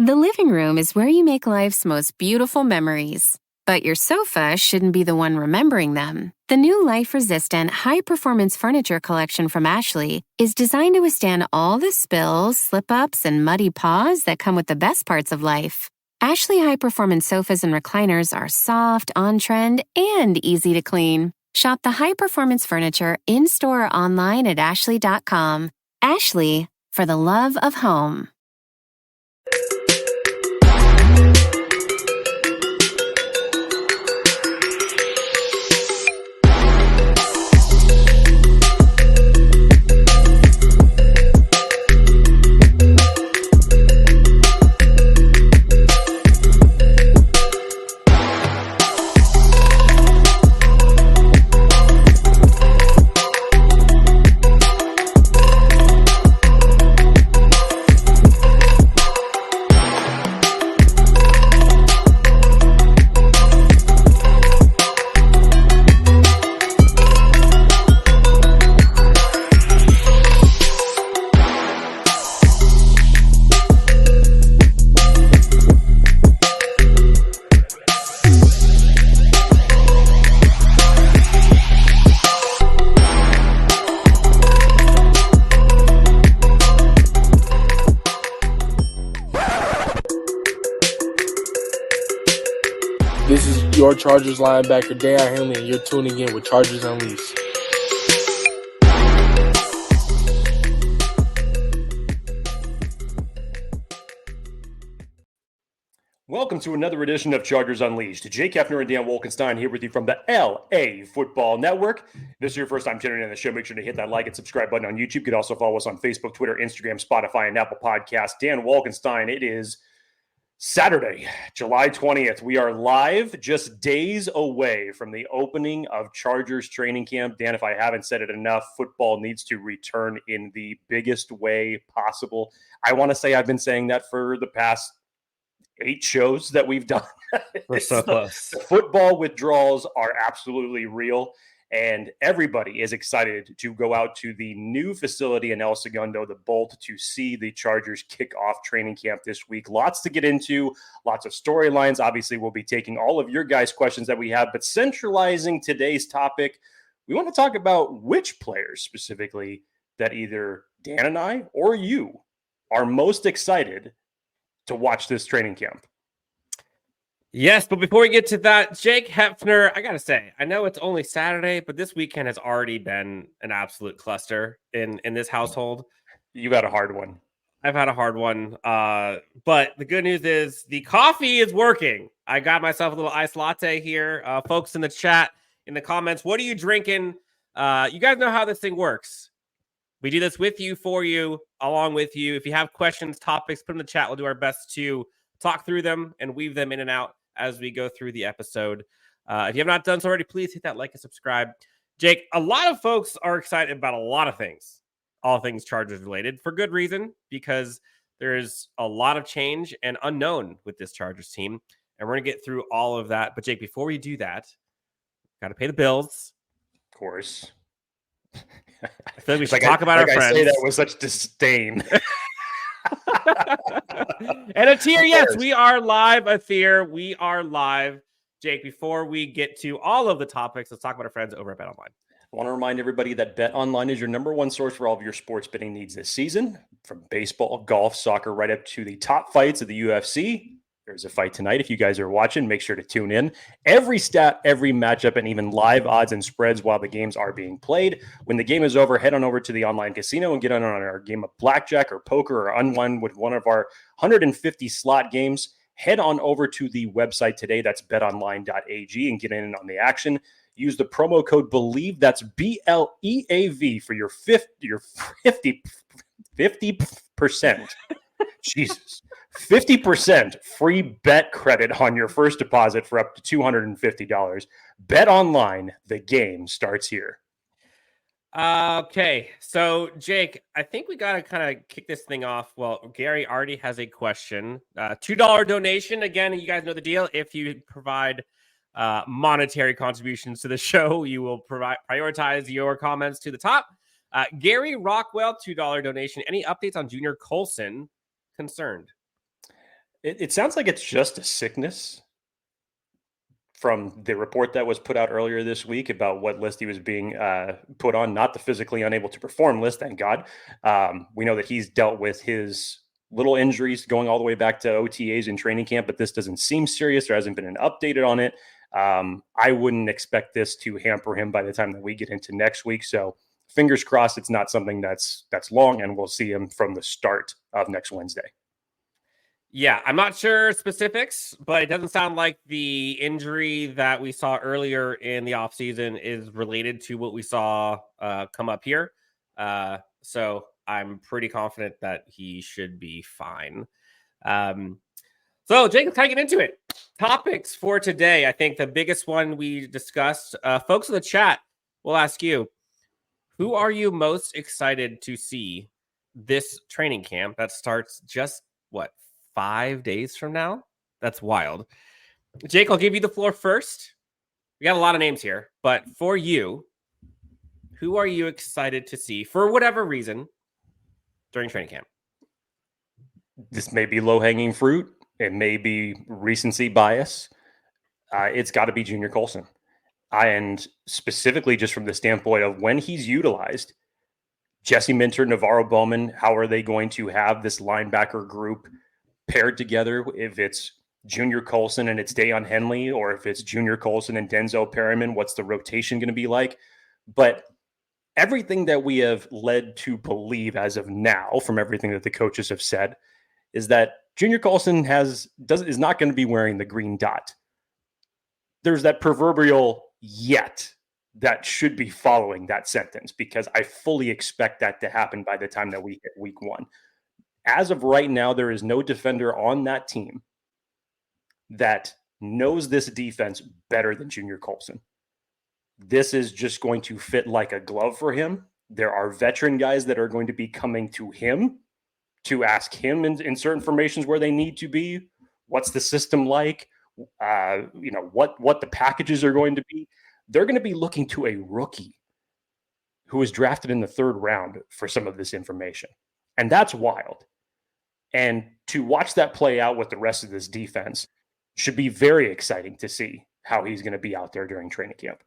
The living room is where you make life's most beautiful memories. But your sofa shouldn't be the one remembering them. The new life-resistant, high-performance furniture collection from Ashley is designed to withstand all the spills, slip-ups, and muddy paws that come with the best parts of life. Ashley high-performance sofas and recliners are soft, on-trend, and easy to clean. Shop the high-performance furniture in-store or online at ashley.com. Ashley, for the love of home. This is your Chargers linebacker, Dan Henley, and you're tuning in with Chargers Unleashed. Welcome to another edition of Chargers Unleashed. Jake Hefner and Dan Wolkenstein here with you from the LA Football Network. If this is your first time tuning in on the show, make sure to hit that like and subscribe button on YouTube. You can also follow us on Facebook, Twitter, Instagram, Spotify, and Apple Podcasts. Dan Wolkenstein, it is Saturday, July 20th. We are live just days away from the opening of Chargers training camp. Dan, if I haven't said it enough, football needs to return in the biggest way possible. I want to say I've been saying that for the past 8 shows that we've done. We're so close. The football withdrawals are absolutely real, and everybody is excited to go out to the new facility in El Segundo, the Bolt, to see the Chargers kick off training camp this week. Lots to get into, lots of storylines. Obviously, we'll be taking all of your guys' questions that we have, but centralizing today's topic, we want to talk about which players specifically that either Dan and I or you are most excited to watch this training camp. Yes, but before we get to that, Jake Hefner, I got to say, I know it's only Saturday, but this weekend has already been an absolute cluster in this household. You got a hard one. I've had a hard one. But the good news is the coffee is working. I got myself a little iced latte here. Folks in the chat, in the comments, what are you drinking? You guys know how this thing works. We do this with you, for you, along with you. If you have questions, topics, put them in the chat. We'll do our best to talk through them and weave them in and out as we go through the episode. If you have not done so already, please hit that like and subscribe. Jake, a lot of folks are excited about a lot of things, all things Chargers related, for good reason, because there's a lot of change and unknown with this Chargers team. And we're going to get through all of that. But Jake, before we do that, got to pay the bills. Of course. I feel like we should talk about our friends. I say that with such disdain. And a tier, yes, we are live. A tier, we are live. Jake, before we get to all of the topics, let's talk about our friends over at BetOnline. I want to remind everybody that BetOnline is your number one source for all of your sports betting needs this season. From baseball, golf, soccer, right up to the top fights of the UFC. There's a fight tonight. If you guys are watching, make sure to tune in. Every stat, every matchup, and even live odds and spreads while the games are being played. When the game is over, head on over to the online casino and get on our game of blackjack or poker or unwind with one of our 150 slot games. Head on over to the website today. That's betonline.ag and get in on the action. Use the promo code BELIEVE. That's BLEAV for your 50%. Jesus. 50% free bet credit on your first deposit for up to $250. Bet Online, the game starts here. Okay, so Jake, I think we got to kind of kick this thing off. Well, Gary already has a question. $2 donation. Again, you guys know the deal. If you provide monetary contributions to the show, you will prioritize your comments to the top. Gary Rockwell, $2 donation. Any updates on Junior Colson? Concerned? It sounds like it's just a sickness from the report that was put out earlier this week about what list he was being put on, not the physically unable to perform list, thank God. We know that he's dealt with his little injuries going all the way back to OTAs and training camp, but this doesn't seem serious. There hasn't been an update on it. I wouldn't expect this to hamper him by the time that we get into next week. So fingers crossed it's not something that's long, and we'll see him from the start of next Wednesday. Yeah, I'm not sure specifics, but it doesn't sound like the injury that we saw earlier in the offseason is related to what we saw come up here. So I'm pretty confident that he should be fine. So Jake, let's kind of get into it. Topics for today. I think the biggest one we discussed, folks in the chat, we'll ask you, who are you most excited to see this training camp that starts just, 5 days from now? That's wild. Jake, I'll give you the floor first. We got a lot of names here, but for you, who are you excited to see for whatever reason during training camp? This may be low-hanging fruit. It may be recency bias. It's got to be Junior Colson. And specifically just from the standpoint of when he's utilized, Jesse Minter, Navarro Bowman, how are they going to have this linebacker group paired together? If it's Junior Colson and it's Deion Henley, or if it's Junior Colson and Denzel Perryman, what's the rotation going to be like? But everything that we have led to believe as of now, from everything that the coaches have said, is that Junior Colson is not going to be wearing the green dot. There's that proverbial yet that should be following that sentence, because I fully expect that to happen by the time that we hit week 1. As of right now, there is no defender on that team that knows this defense better than Junior Colson. This is just going to fit like a glove for him. There are veteran guys that are going to be coming to him to ask him in certain formations where they need to be. What's the system like? What the packages are going to be. They're going to be looking to a rookie who was drafted in the 3rd round for some of this information. And that's wild. And to watch that play out with the rest of this defense should be very exciting to see how he's going to be out there during training camp.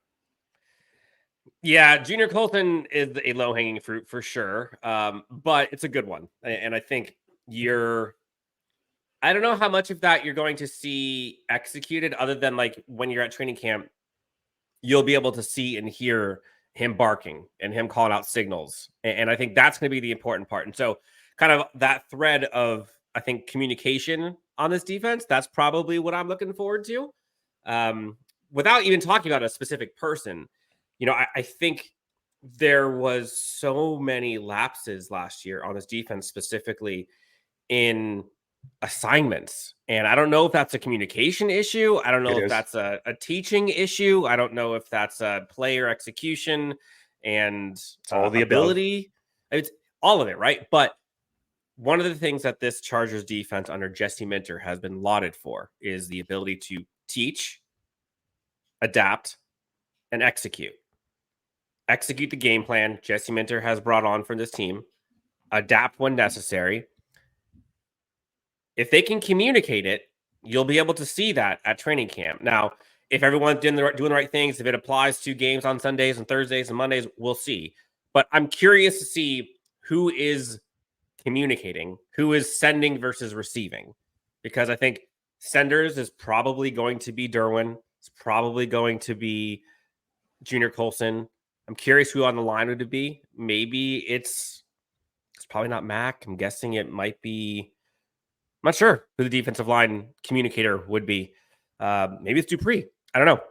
Yeah, Junior Colson is a low-hanging fruit for sure, but it's a good one. And I think I don't know how much of that you're going to see executed other than like when you're at training camp, you'll be able to see and hear him barking and him calling out signals. And I think that's going to be the important part. And so kind of that thread of, I think, communication on this defense, that's probably what I'm looking forward to. Without even talking about a specific person, I think there was so many lapses last year on this defense, specifically in assignments. And I don't know if that's a communication issue. I don't know if that's a teaching issue. I don't know if that's a player execution and all the ability. It's all of it, right? But one of the things that this Chargers defense under Jesse Minter has been lauded for is the ability to teach, adapt, and execute. Execute the game plan Jesse Minter has brought on for this team. Adapt when necessary. If they can communicate it, you'll be able to see that at training camp. Now, if everyone's doing the right things, if it applies to games on Sundays and Thursdays and Mondays, we'll see. But I'm curious to see who is communicating, who is sending versus receiving. Because I think senders is probably going to be Derwin. It's probably going to be Junior Colson. I'm curious who on the line would it be. Maybe it's probably not Mac. I'm guessing it might be, I'm not sure who the defensive line communicator would be. Maybe it's Dupree. I don't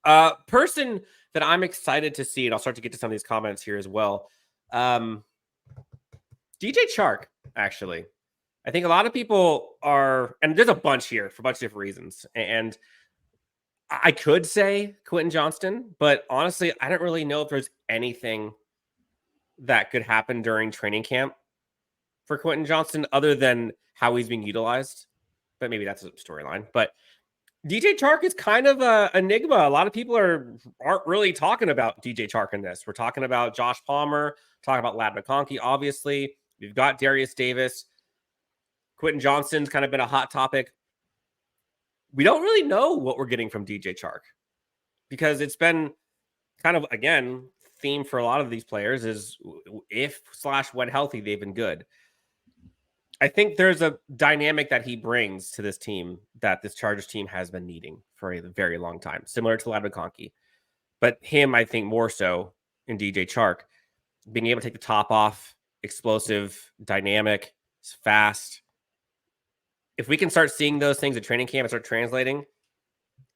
know. Person that I'm excited to see, and I'll start to get to some of these comments here as well. DJ Chark, actually. I think a lot of people are, and there's a bunch here for a bunch of different reasons. And I could say Quentin Johnston, but honestly, I don't really know if there's anything that could happen during training camp for Quentin Johnston other than how he's being utilized. But maybe that's a storyline. But DJ Chark is kind of an enigma. A lot of people aren't really talking about DJ Chark in this. We're talking about Josh Palmer, talking about Ladd McConkey, obviously. We've got Darius Davis. Quentin Johnston's kind of been a hot topic. We don't really know what we're getting from DJ Chark because it's been kind of, again, theme for a lot of these players is if/when healthy, they've been good. I think there's a dynamic that he brings to this team that this Chargers team has been needing for a very long time, similar to Ladd McConkey. But him, I think more so in DJ Chark, being able to take the top off, explosive, dynamic, fast. If we can start seeing those things at training camp and start translating,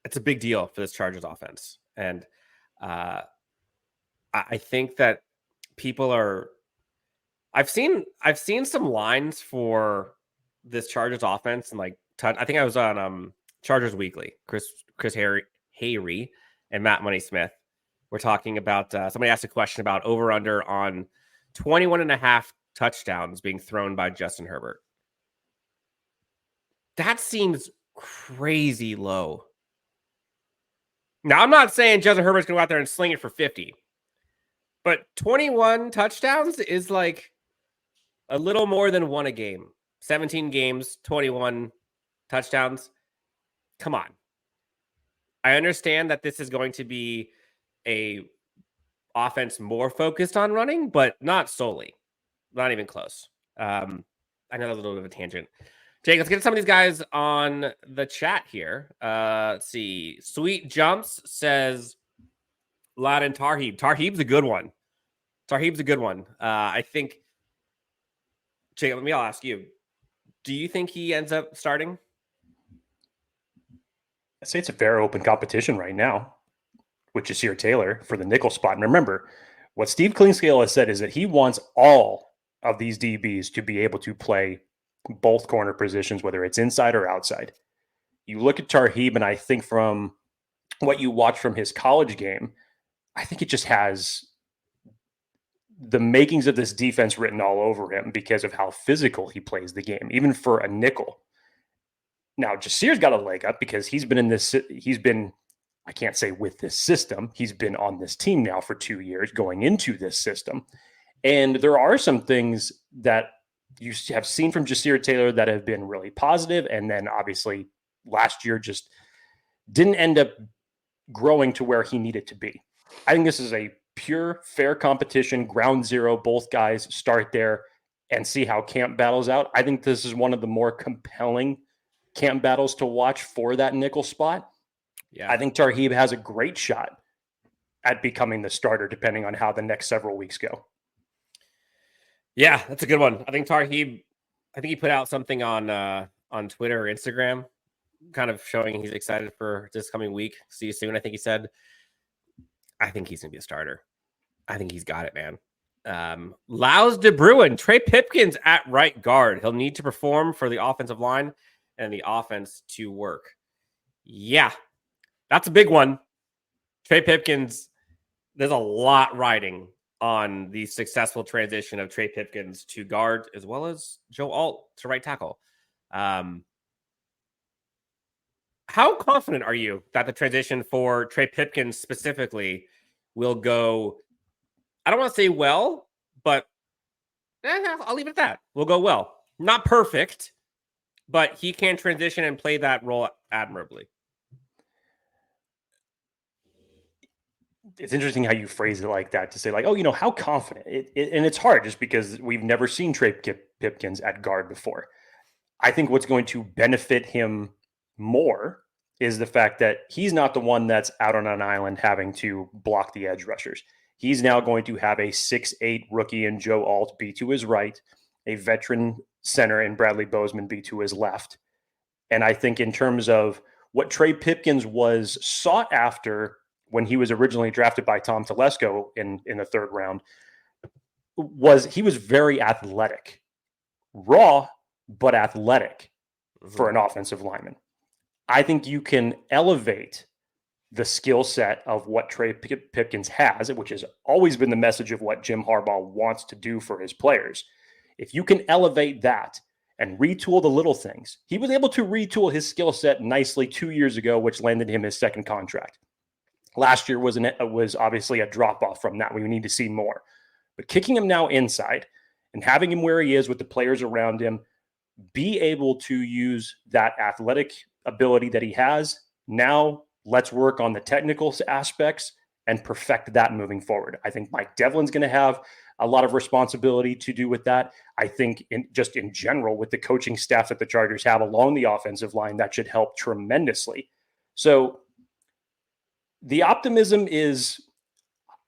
it's a big deal for this Chargers offense. And I think that people are. I've seen some lines for this Chargers offense, and I think I was on Chargers Weekly. Chris Hayrie and Matt Money Smith were talking about. Somebody asked a question about over under on 21.5 touchdowns being thrown by Justin Herbert. That seems crazy low. Now, I'm not saying Justin Herbert's going to go out there and sling it for 50, but 21 touchdowns is like a little more than one a game. 17 games, 21 touchdowns. Come on. I understand that this is going to be a offense more focused on running, but not solely. Not even close. I know that was a little bit of a tangent. Jake, let's get some of these guys on the chat here. Let's see. Sweet Jumps says Ladd and Tarheeb. Tarheeb's a good one. I think, Jake, I'll ask you. Do you think he ends up starting? I'd say it's a fair open competition right now with Jasir Taylor for the nickel spot. And remember, what Steve Clinkscale has said is that he wants all of these DBs to be able to play both corner positions, whether it's inside or outside. You look at Tarheeb, and I think from what you watch from his college game, I think it just has the makings of this defense written all over him because of how physical he plays the game, even for a nickel. Now, Jasir's got a leg up because he's been, I can't say with this system, he's been on this team now for 2 years going into this system. And there are some things that you have seen from Jasir Taylor that have been really positive, and then obviously last year just didn't end up growing to where he needed to be. I think this is a pure, fair competition, ground zero. Both guys start there and see how camp battles out. I think this is one of the more compelling camp battles to watch for that nickel spot. Yeah, I think Tarheeb has a great shot at becoming the starter, depending on how the next several weeks go. Yeah, that's a good one. I think Tarheeb, he put out something on Twitter or Instagram, kind of showing he's excited for this coming week. See you soon, I think he said. I think he's going to be a starter. I think he's got it, man. Laus de Bruin, Trey Pipkins at right guard. He'll need to perform for the offensive line and the offense to work. Yeah, that's a big one. Trey Pipkins, there's a lot riding on the successful transition of Trey Pipkins to guard, as well as Joe Alt to right tackle. How confident are you that the transition for Trey Pipkins specifically will go, I don't want to say well, but I'll leave it at that. Will go well. Not perfect, but he can transition and play that role admirably. It's interesting how you phrase it like that, to say how confident and it's hard just because we've never seen Trey Pipkins at guard before. I think what's going to benefit him more is the fact that he's not the one that's out on an island having to block the edge rushers. He's now going to have a 6'8" rookie in Joe Alt be to his right, a veteran center in Bradley Bozeman be to his left. And I think in terms of what Trey Pipkins was sought after when he was originally drafted by Tom Telesco in the third round, he was very athletic, raw, but athletic for an offensive lineman. I think you can elevate the skill set of what Trey Pipkins has, which has always been the message of what Jim Harbaugh wants to do for his players. If you can elevate that and retool the little things, he was able to retool his skill set nicely 2 years ago, which landed him his second contract. Last year was obviously a drop-off from that. We need to see more. But kicking him now inside and having him where he is with the players around him, be able to use that athletic ability that he has. Now let's work on the technical aspects and perfect that moving forward. I think Mike Devlin's going to have a lot of responsibility to do with that. I think in general, with the coaching staff that the Chargers have along the offensive line, that should help tremendously. So the optimism is,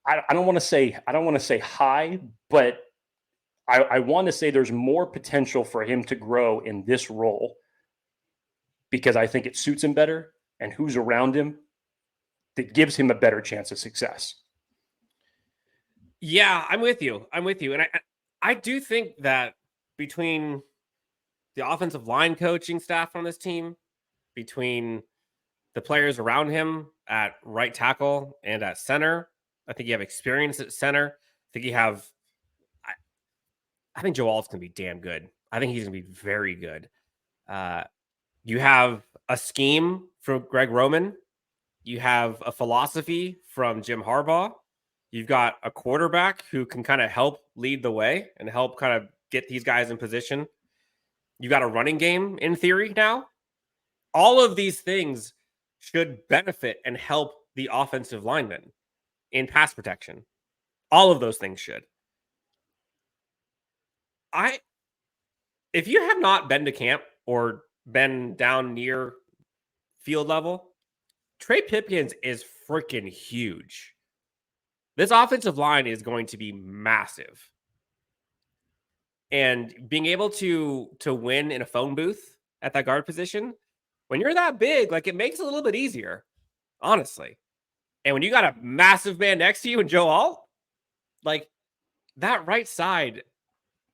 I don't want to say high, but I want to say there's more potential for him to grow in this role because I think it suits him better, and who's around him that gives him a better chance of success. Yeah, I'm with you. And I do think that between the offensive line coaching staff on this team, between the players around him at right tackle and at center, I think you have experience at center. I think Joe Alt's going to be damn good. I think he's going to be very good. You have a scheme from Greg Roman. You have a philosophy from Jim Harbaugh. You've got a quarterback who can kind of help lead the way and help kind of get these guys in position. You got a running game in theory now. All of these things should benefit and help the offensive linemen in pass protection. All of those things should. If you have not been to camp or been down near field level, Trey Pipkins is freaking huge. This offensive line is going to be massive. And being able to win in a phone booth at that guard position, when you're that big, like, it makes it a little bit easier, honestly. And when you got a massive man next to you and Joe Alt, like, that right side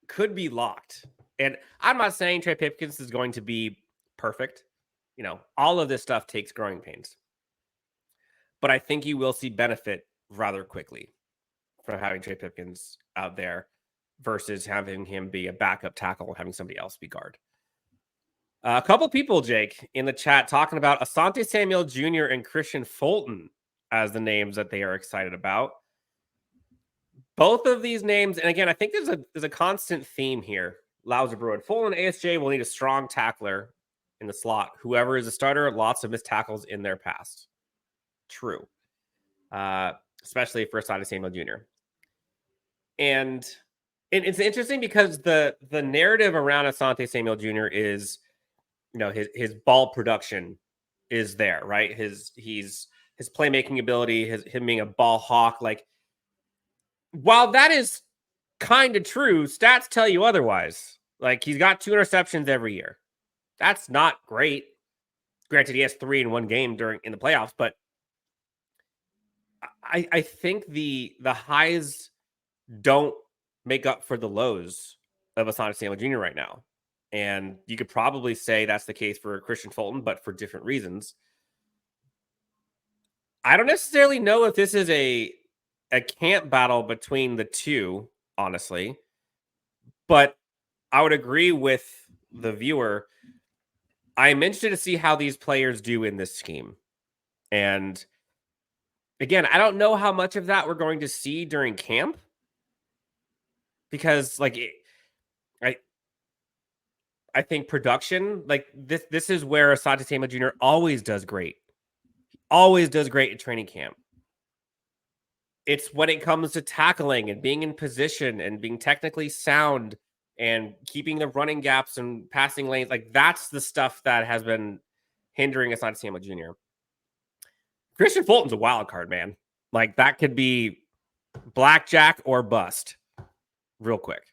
could be locked. And I'm not saying Trey Pipkins is going to be perfect. You know, all of this stuff takes growing pains. But I think you will see benefit rather quickly from having Trey Pipkins out there versus having him be a backup tackle and having somebody else be guard. A couple people, Jake, in the chat talking about Asante Samuel Jr. and Christian Fulton as the names that they are excited about. Both of these names, and again, I think there's a constant theme here. Louser Bruin. Fulton and ASJ will need a strong tackler in the slot. Whoever is a starter, lots of missed tackles in their past. True. Especially for Asante Samuel Jr. And it's interesting because the narrative around Asante Samuel Jr. is, you know, his ball production is there, right? His playmaking ability, him being a ball hawk. Like, while that is kind of true, stats tell you otherwise. Like, he's got 2 interceptions every year. That's not great. Granted, he has 3 in one game in the playoffs, but I think the highs don't make up for the lows of Asante Samuel Jr. right now. And you could probably say that's the case for Christian Fulton, but for different reasons. I don't necessarily know if this is a camp battle between the two, honestly. But I would agree with the viewer. I'm interested to see how these players do in this scheme. And again, I don't know how much of that we're going to see during camp. Because, like, I think production, like, this is where Asante Samuel Jr. always does great. He always does great in training camp. It's when it comes to tackling and being in position and being technically sound and keeping the running gaps and passing lanes. Like, that's the stuff that has been hindering Asante Samuel Jr. Christian Fulton's a wild card, man. Like, that could be blackjack or bust real quick.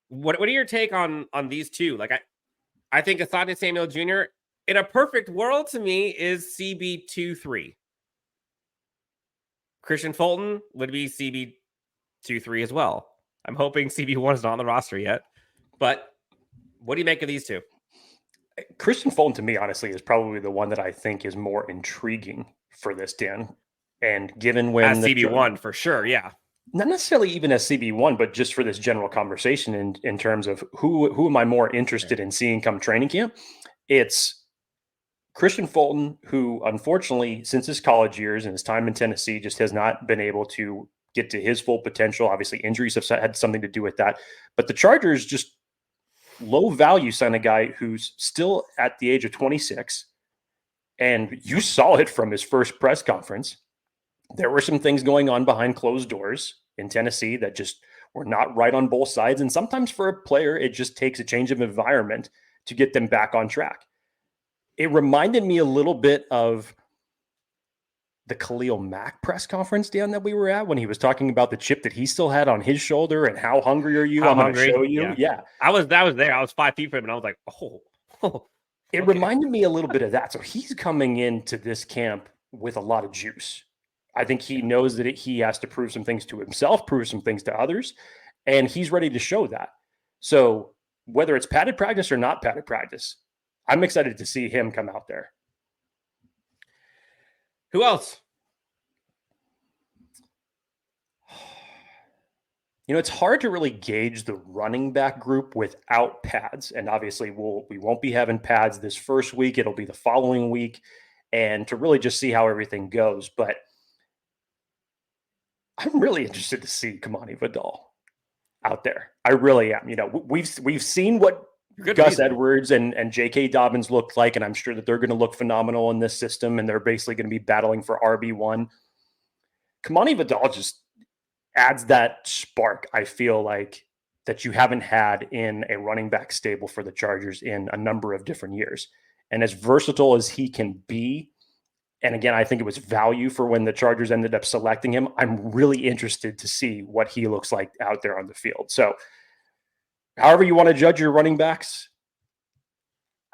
What are your take on these two? Like, I think Asante Samuel Jr. in a perfect world to me is CB23. Christian Fulton would be CB23 as well. I'm hoping CB1 is not on the roster yet. But what do you make of these two? Christian Fulton, to me, honestly, is probably the one that I think is more intriguing for this, Dan. And given when... As CB1, for sure, yeah. Not necessarily even as CB1, but just for this general conversation in terms of who am I more interested in seeing come training camp? It's Christian Fulton, who unfortunately, since his college years and his time in Tennessee, just has not been able to get to his full potential. Obviously, injuries have had something to do with that. But the Chargers just low value sign a guy who's still at the age of 26. And you saw it from his first press conference. There were some things going on behind closed doors in Tennessee that just were not right on both sides. And sometimes for a player, it just takes a change of environment to get them back on track. It reminded me a little bit of the Khalil Mack press conference, Dan, that we were at when he was talking about the chip that he still had on his shoulder and how hungry are you? I'm going to show you. Yeah. I was there. I was 5 feet from him and I was like, oh. It reminded me a little bit of that. So he's coming into this camp with a lot of juice. I think he knows that he has to prove some things to himself, prove some things to others, and he's ready to show that. So whether it's padded practice or not padded practice, I'm excited to see him come out there. Who else? You know, it's hard to really gauge the running back group without pads. And obviously we won't be having pads this first week. It'll be the following week. And to really just see how everything goes. But I'm really interested to see Kamani Vidal out there. I really am. You know, we've seen what Gus Edwards and J.K. Dobbins looked like, and I'm sure that they're going to look phenomenal in this system, and they're basically going to be battling for RB1. Kamani Vidal just adds that spark, I feel like, that you haven't had in a running back stable for the Chargers in a number of different years. And as versatile as he can be, and again, I think it was value for when the Chargers ended up selecting him, I'm really interested to see what he looks like out there on the field. So however you want to judge your running backs,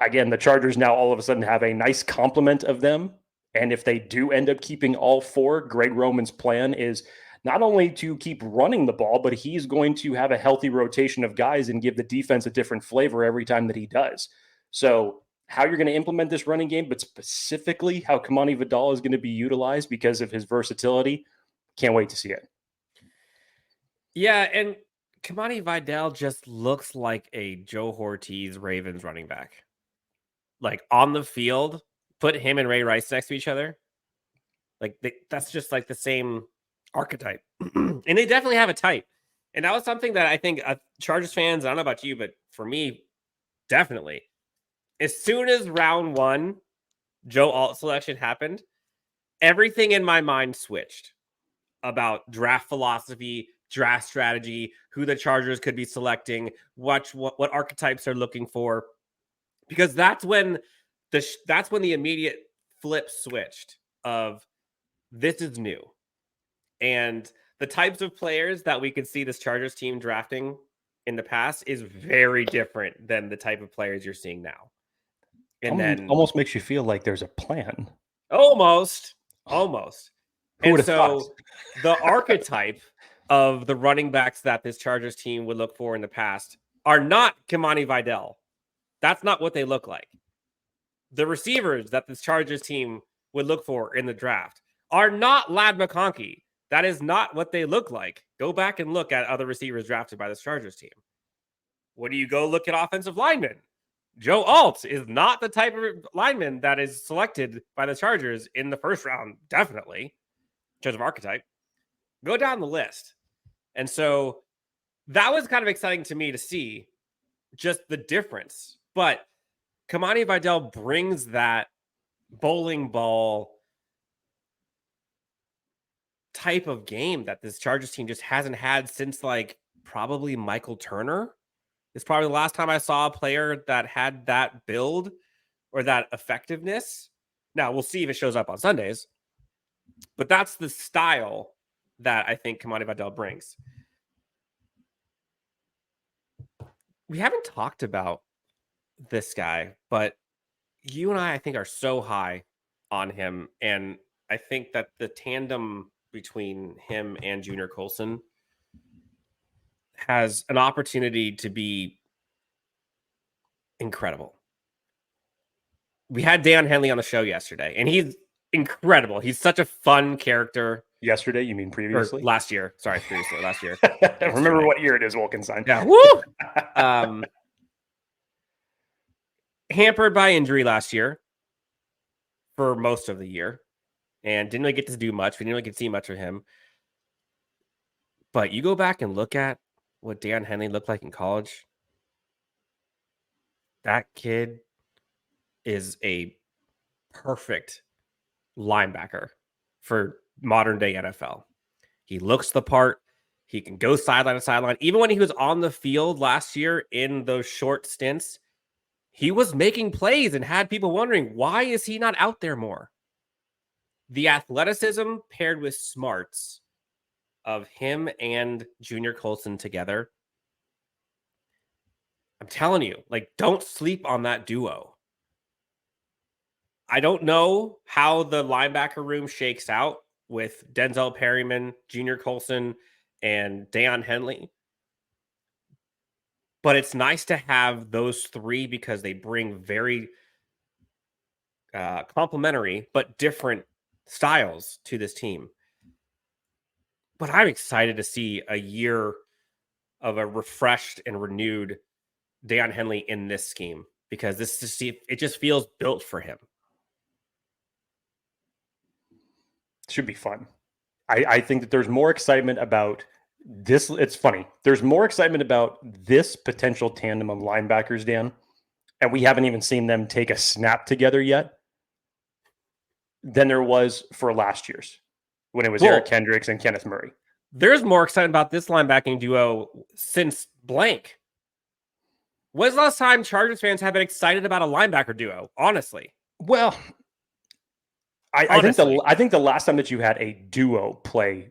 again, the Chargers now all of a sudden have a nice complement of them. And if they do end up keeping all four, Greg Roman's plan is not only to keep running the ball, but he's going to have a healthy rotation of guys and give the defense a different flavor every time that he does. So how you're going to implement this running game, but specifically how Kamani Vidal is going to be utilized because of his versatility, can't wait to see it. Yeah, and Kamani Vidal just looks like a Joe Hortiz Ravens running back. Like on the field, put him and Ray Rice next to each other. Like that's just like the same archetype. And they definitely have a type. And that was something that I think Chargers fans, I don't know about you, but for me, definitely. As soon as round one, Joe Alt selection happened, everything in my mind switched about draft philosophy, draft strategy, who the Chargers could be selecting, what archetypes they're looking for, because that's when the immediate flip switched of this is new. And the types of players that we could see this Chargers team drafting in the past is very different than the type of players you're seeing now. And then almost makes you feel like there's a plan. Almost. And so the archetype of the running backs that this Chargers team would look for in the past are not Kamani Vidal. That's not what they look like. The receivers that this Chargers team would look for in the draft are not Ladd McConkey. That is not what they look like. Go back and look at other receivers drafted by this Chargers team. When you go look at offensive linemen, Joe Alt is not the type of lineman that is selected by the Chargers in the first round, definitely, in terms of archetype. Go down the list. And so that was kind of exciting to me to see just the difference. But Kamani Vidal brings that bowling ball type of game that this Chargers team just hasn't had since like probably Michael Turner. It's probably the last time I saw a player that had that build or that effectiveness. Now, we'll see if it shows up on Sundays. But that's the style that I think Kamani Vidal brings. We haven't talked about this guy, but you and I think, are so high on him. And I think that the tandem between him and Junior Colson has an opportunity to be incredible. We had Dan Henley on the show yesterday, and he's incredible. He's such a fun character. Yesterday, you mean previously? Or last year. Sorry, previously, last year. I remember what year it is, Wolkenstein. Yeah, woo! Hampered by injury last year for most of the year, and didn't really get to do much. We didn't really get to see much of him. But you go back and look at what Dan Henley looked like in college. That kid is a perfect linebacker for modern day NFL. He looks the part. He can go sideline to sideline. Even when he was on the field last year in those short stints, he was making plays and had people wondering, why is he not out there more? The athleticism paired with smarts of him and Junior Colson together. I'm telling you, like, don't sleep on that duo. I don't know how the linebacker room shakes out with Denzel Perryman, Junior Colson, and Deion Henley. But it's nice to have those three because they bring very complementary but different styles to this team. But I'm excited to see a year of a refreshed and renewed Deion Henley in this scheme because it just feels built for him. Should be fun. I think that there's more excitement about this. It's funny. There's more excitement about this potential tandem of linebackers, Dan, and we haven't even seen them take a snap together yet, than there was for last year's when it was Eric Kendricks and Kenneth Murray. There's more excitement about this linebacking duo since blank. When's the last time Chargers fans have been excited about a linebacker duo? Honestly. Well, I think the last time that you had a duo play,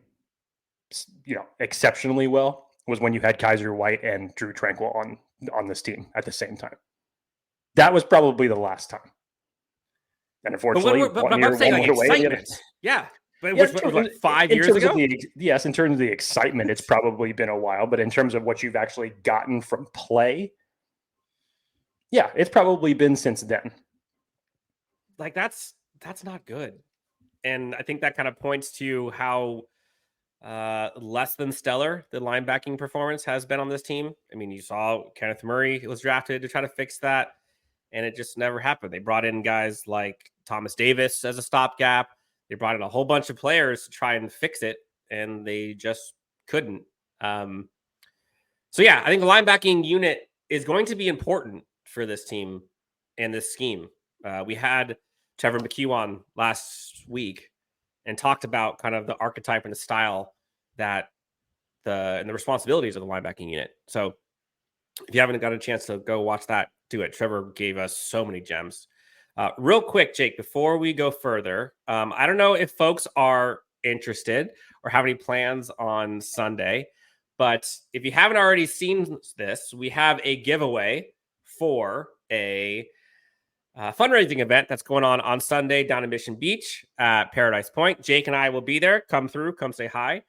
exceptionally well was when you had Kaiser White and Drew Tranquill on this team at the same time. That was probably the last time. And unfortunately, I'm saying like excitement. Yeah. But which was like 5 years ago? Yes, in terms of the excitement, it's probably been a while. But in terms of what you've actually gotten from play, yeah, it's probably been since then. Like that's not good. And I think that kind of points to how less than stellar the linebacking performance has been on this team. I mean, you saw Kenneth Murray was drafted to try to fix that, and it just never happened. They brought in guys like Thomas Davis as a stopgap. They brought in a whole bunch of players to try and fix it, and they just couldn't. So, yeah, I think the linebacking unit is going to be important for this team and this scheme. We had Trevor McHugh on last week and talked about kind of the archetype and the style and the responsibilities of the linebacking unit. So if you haven't got a chance to go watch that, do it. Trevor gave us so many gems. Real quick, Jake, before we go further, I don't know if folks are interested or have any plans on Sunday, but if you haven't already seen this, we have a giveaway for a fundraising event that's going on Sunday down in Mission Beach at Paradise Point. Jake and I will be there. Come through, come say hi.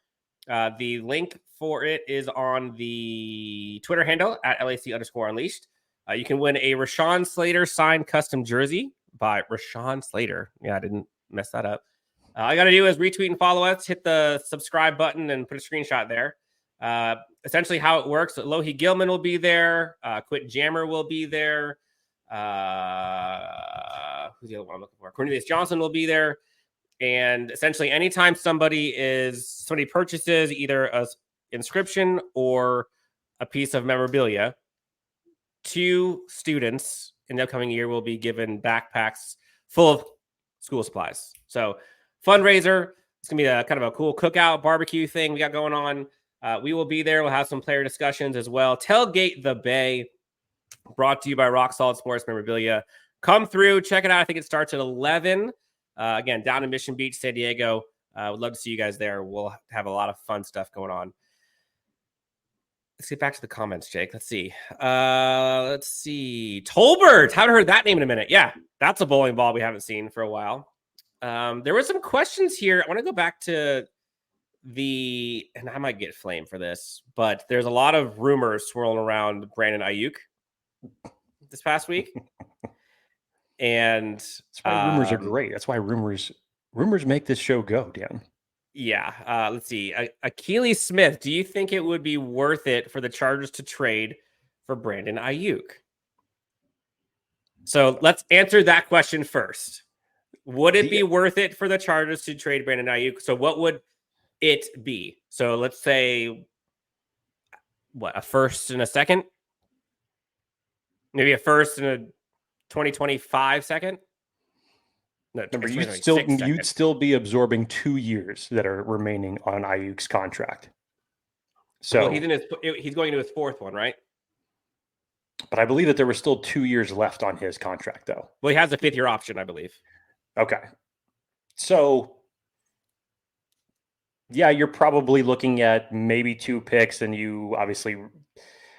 The link for it is on the Twitter handle at LAC_Unleashed. You can win a Rashawn Slater signed custom jersey by Rashawn Slater. Yeah, I didn't mess that up. All you got to do is retweet and follow us, hit the subscribe button, and put a screenshot there. Essentially how it works, Lohi Gilman will be there. Quit Jammer will be there. Who's the other one I'm looking for? Cornelius Johnson will be there. And essentially anytime somebody purchases either a inscription or a piece of memorabilia, 2 students in the upcoming year will be given backpacks full of school supplies. So fundraiser, it's gonna be a kind of a cool cookout barbecue thing we got going on. We will be there. We'll have some player discussions as well. Tailgate the Bay, brought to you by Rock Solid Sports Memorabilia. Come through, check it out. I think it starts at 11. Again, down in Mission Beach, San Diego. Would love to see you guys there. We'll have a lot of fun stuff going on. Let's get back to the comments, Jake. Let's see. Tolbert. Haven't heard that name in a minute. Yeah, that's a bowling ball we haven't seen for a while. There were some questions here. I want to go back to and I might get flamed for this, but there's a lot of rumors swirling around Brandon Ayuk this past week. And that's why rumors are great. That's why rumors make this show go, Dan. Yeah. Let's see. Achilles Smith, do you think it would be worth it for the Chargers to trade for Brandon Ayuk? So let's answer that question first. Would it be worth it for the Chargers to trade Brandon Ayuk? So what would it be? So let's say a first and a second? Maybe a first and a 2025 second. No, Remember, second. you'd still be absorbing 2 years that are remaining on Ayuk's contract. So well, he's going into his fourth one, right? But I believe that there were still 2 years left on his contract, though. Well, he has a 5th-year option, I believe. Okay. So, yeah, you're probably looking at maybe 2 picks, and you obviously,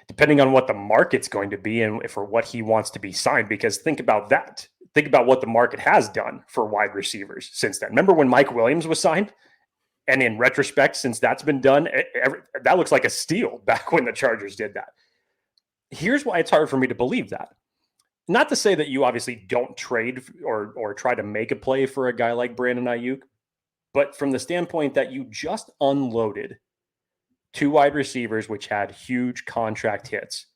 depending on what the market's going to be and for what he wants to be signed, because think about that. Think about what the market has done for wide receivers since then. Remember when Mike Williams was signed? And in retrospect, since that's been done, that looks like a steal back when the Chargers did that. Here's why it's hard for me to believe that. Not to say that you obviously don't trade or try to make a play for a guy like Brandon Ayuk, but from the standpoint that you just unloaded 2 wide receivers which had huge contract hits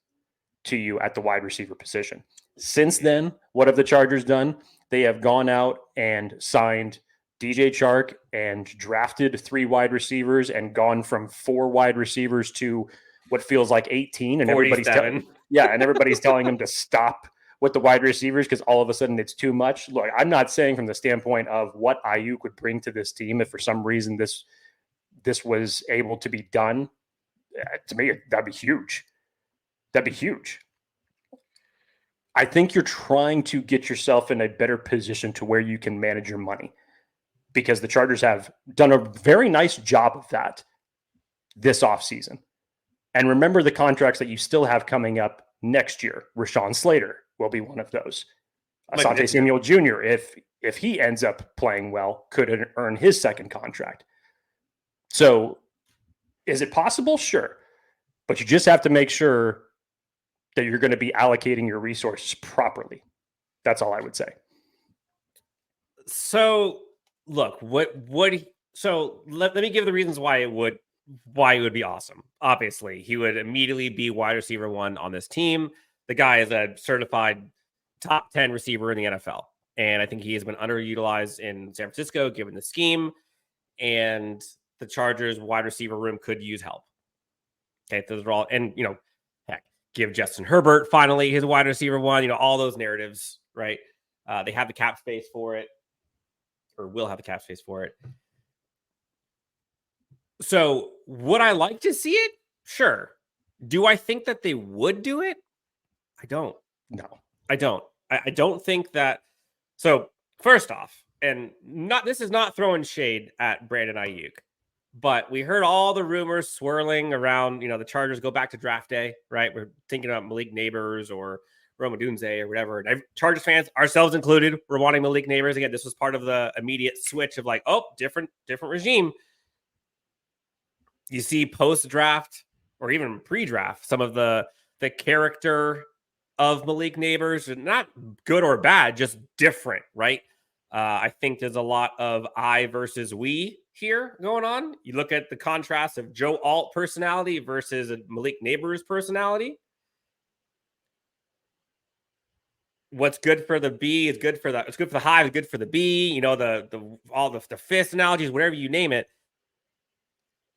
to you at the wide receiver position. Since then, what have the Chargers done? They have gone out and signed DJ Chark and drafted 3 wide receivers and gone from 4 wide receivers to what feels like 18, and everybody's telling them to stop with the wide receivers because all of a sudden it's too much. Look, I'm not saying from the standpoint of what Ayuk would bring to this team if for some reason this was able to be done. To me, that'd be huge. That'd be huge. I think you're trying to get yourself in a better position to where you can manage your money, because the Chargers have done a very nice job of that this offseason. And remember the contracts that you still have coming up next year. Rashawn Slater will be one of those. Asante Samuel Jr., if he ends up playing well, could earn his second contract. So is it possible? Sure. But you just have to make sure that you're going to be allocating your resources properly. That's all I would say. So look, so let me give the reasons why it would be awesome. Obviously, he would immediately be wide receiver 1 on this team. The guy is a certified top 10 receiver in the NFL. And I think he has been underutilized in San Francisco, given the scheme. And the Chargers wide receiver room could use help. Okay, those are all, and heck, give Justin Herbert finally his wide receiver 1, all those narratives, right? They have the cap space for it, or will have the cap space for it. So would I like to see it? Sure. Do I think that they would do it? I don't. No, I don't. I don't think that. So first off, and this is not throwing shade at Brandon Ayuk, but we heard all the rumors swirling around, the Chargers go back to draft day, right? We're thinking about Malik Neighbors or Rome Odunze or whatever. And Chargers fans, ourselves included, were wanting Malik Neighbors. Again, this was part of the immediate switch of like, oh, different regime. You see post-draft or even pre-draft, some of the character of Malik Neighbors, not good or bad, just different, right? I think there's a lot of I versus we here going on. You look at the contrast of Joe Alt personality versus Malik Neighbors personality. What's good for the B is good for the, it's good for the hive, it's good for the bee, all the fist analogies, whatever you name it.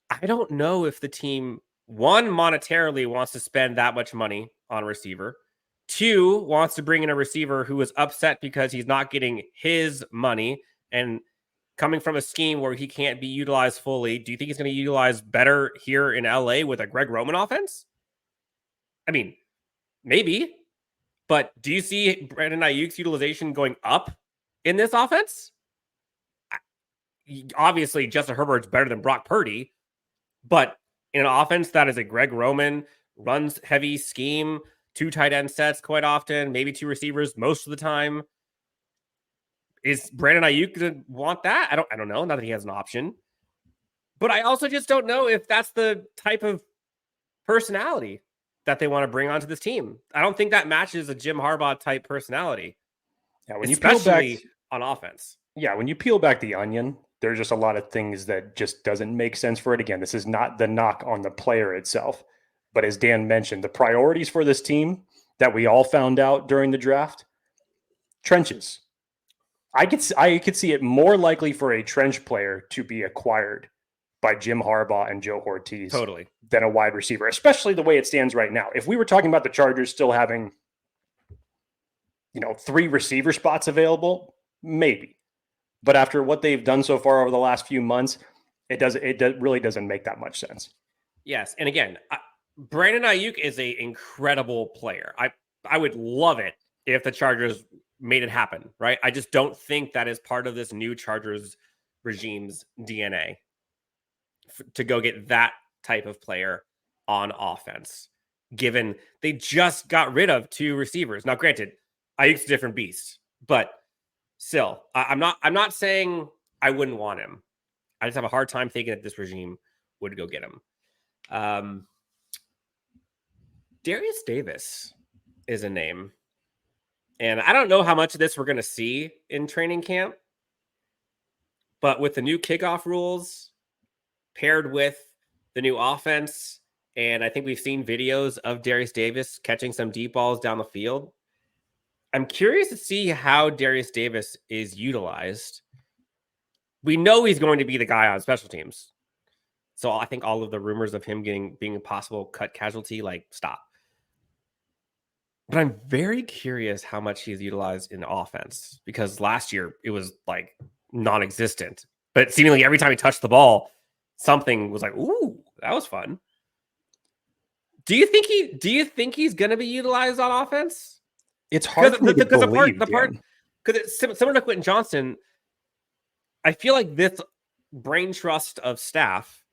I don't know if the team, 1, monetarily wants to spend that much money on a receiver. 2, wants to bring in a receiver who is upset because he's not getting his money and coming from a scheme where he can't be utilized fully. Do you think he's going to utilize better here in LA with a Greg Roman offense? I mean, maybe, but do you see Brandon Ayuk's utilization going up in this offense? Obviously, Justin Herbert's better than Brock Purdy, but in an offense that is a Greg Roman, runs heavy scheme, 2 tight end sets quite often, maybe 2 receivers most of the time. Is Brandon Ayuk going to want that? I don't know. Not that he has an option. But I also just don't know if that's the type of personality that they want to bring onto this team. I don't think that matches a Jim Harbaugh type personality. Yeah, when especially you peel back on offense. Yeah, when you peel back the onion, there's just a lot of things that just doesn't make sense for it. Again, this is not the knock on the player itself. But as Dan mentioned, the priorities for this team that we all found out during the draft, trenches. I could see it more likely for a trench player to be acquired by Jim Harbaugh and Joe Hortiz totally than a wide receiver, especially the way it stands right now. If we were talking about the Chargers still having 3 receiver spots available, maybe. But after what they've done so far over the last few months, it really doesn't make that much sense. Yes, and again, Brandon Ayuk is an incredible player. I would love it if the Chargers made it happen, right? I just don't think that is part of this new Chargers regime's DNA to go get that type of player on offense, given they just got rid of 2 receivers. Now, granted, Ayuk's a different beast, but still, I'm not saying I wouldn't want him. I just have a hard time thinking that this regime would go get him. Darius Davis is a name. And I don't know how much of this we're going to see in training camp. But with the new kickoff rules paired with the new offense, and I think we've seen videos of Darius Davis catching some deep balls down the field, I'm curious to see how Darius Davis is utilized. We know he's going to be the guy on special teams. So I think all of the rumors of him being a possible cut casualty, stop. But I'm very curious how much he's utilized in offense, because last year it was non-existent. But seemingly every time he touched the ball, something was ooh, that was fun. Do you think he's going to be utilized on offense? It's hard for me to believe. Because it's similar to Quentin Johnston. I feel like this brain trust of staff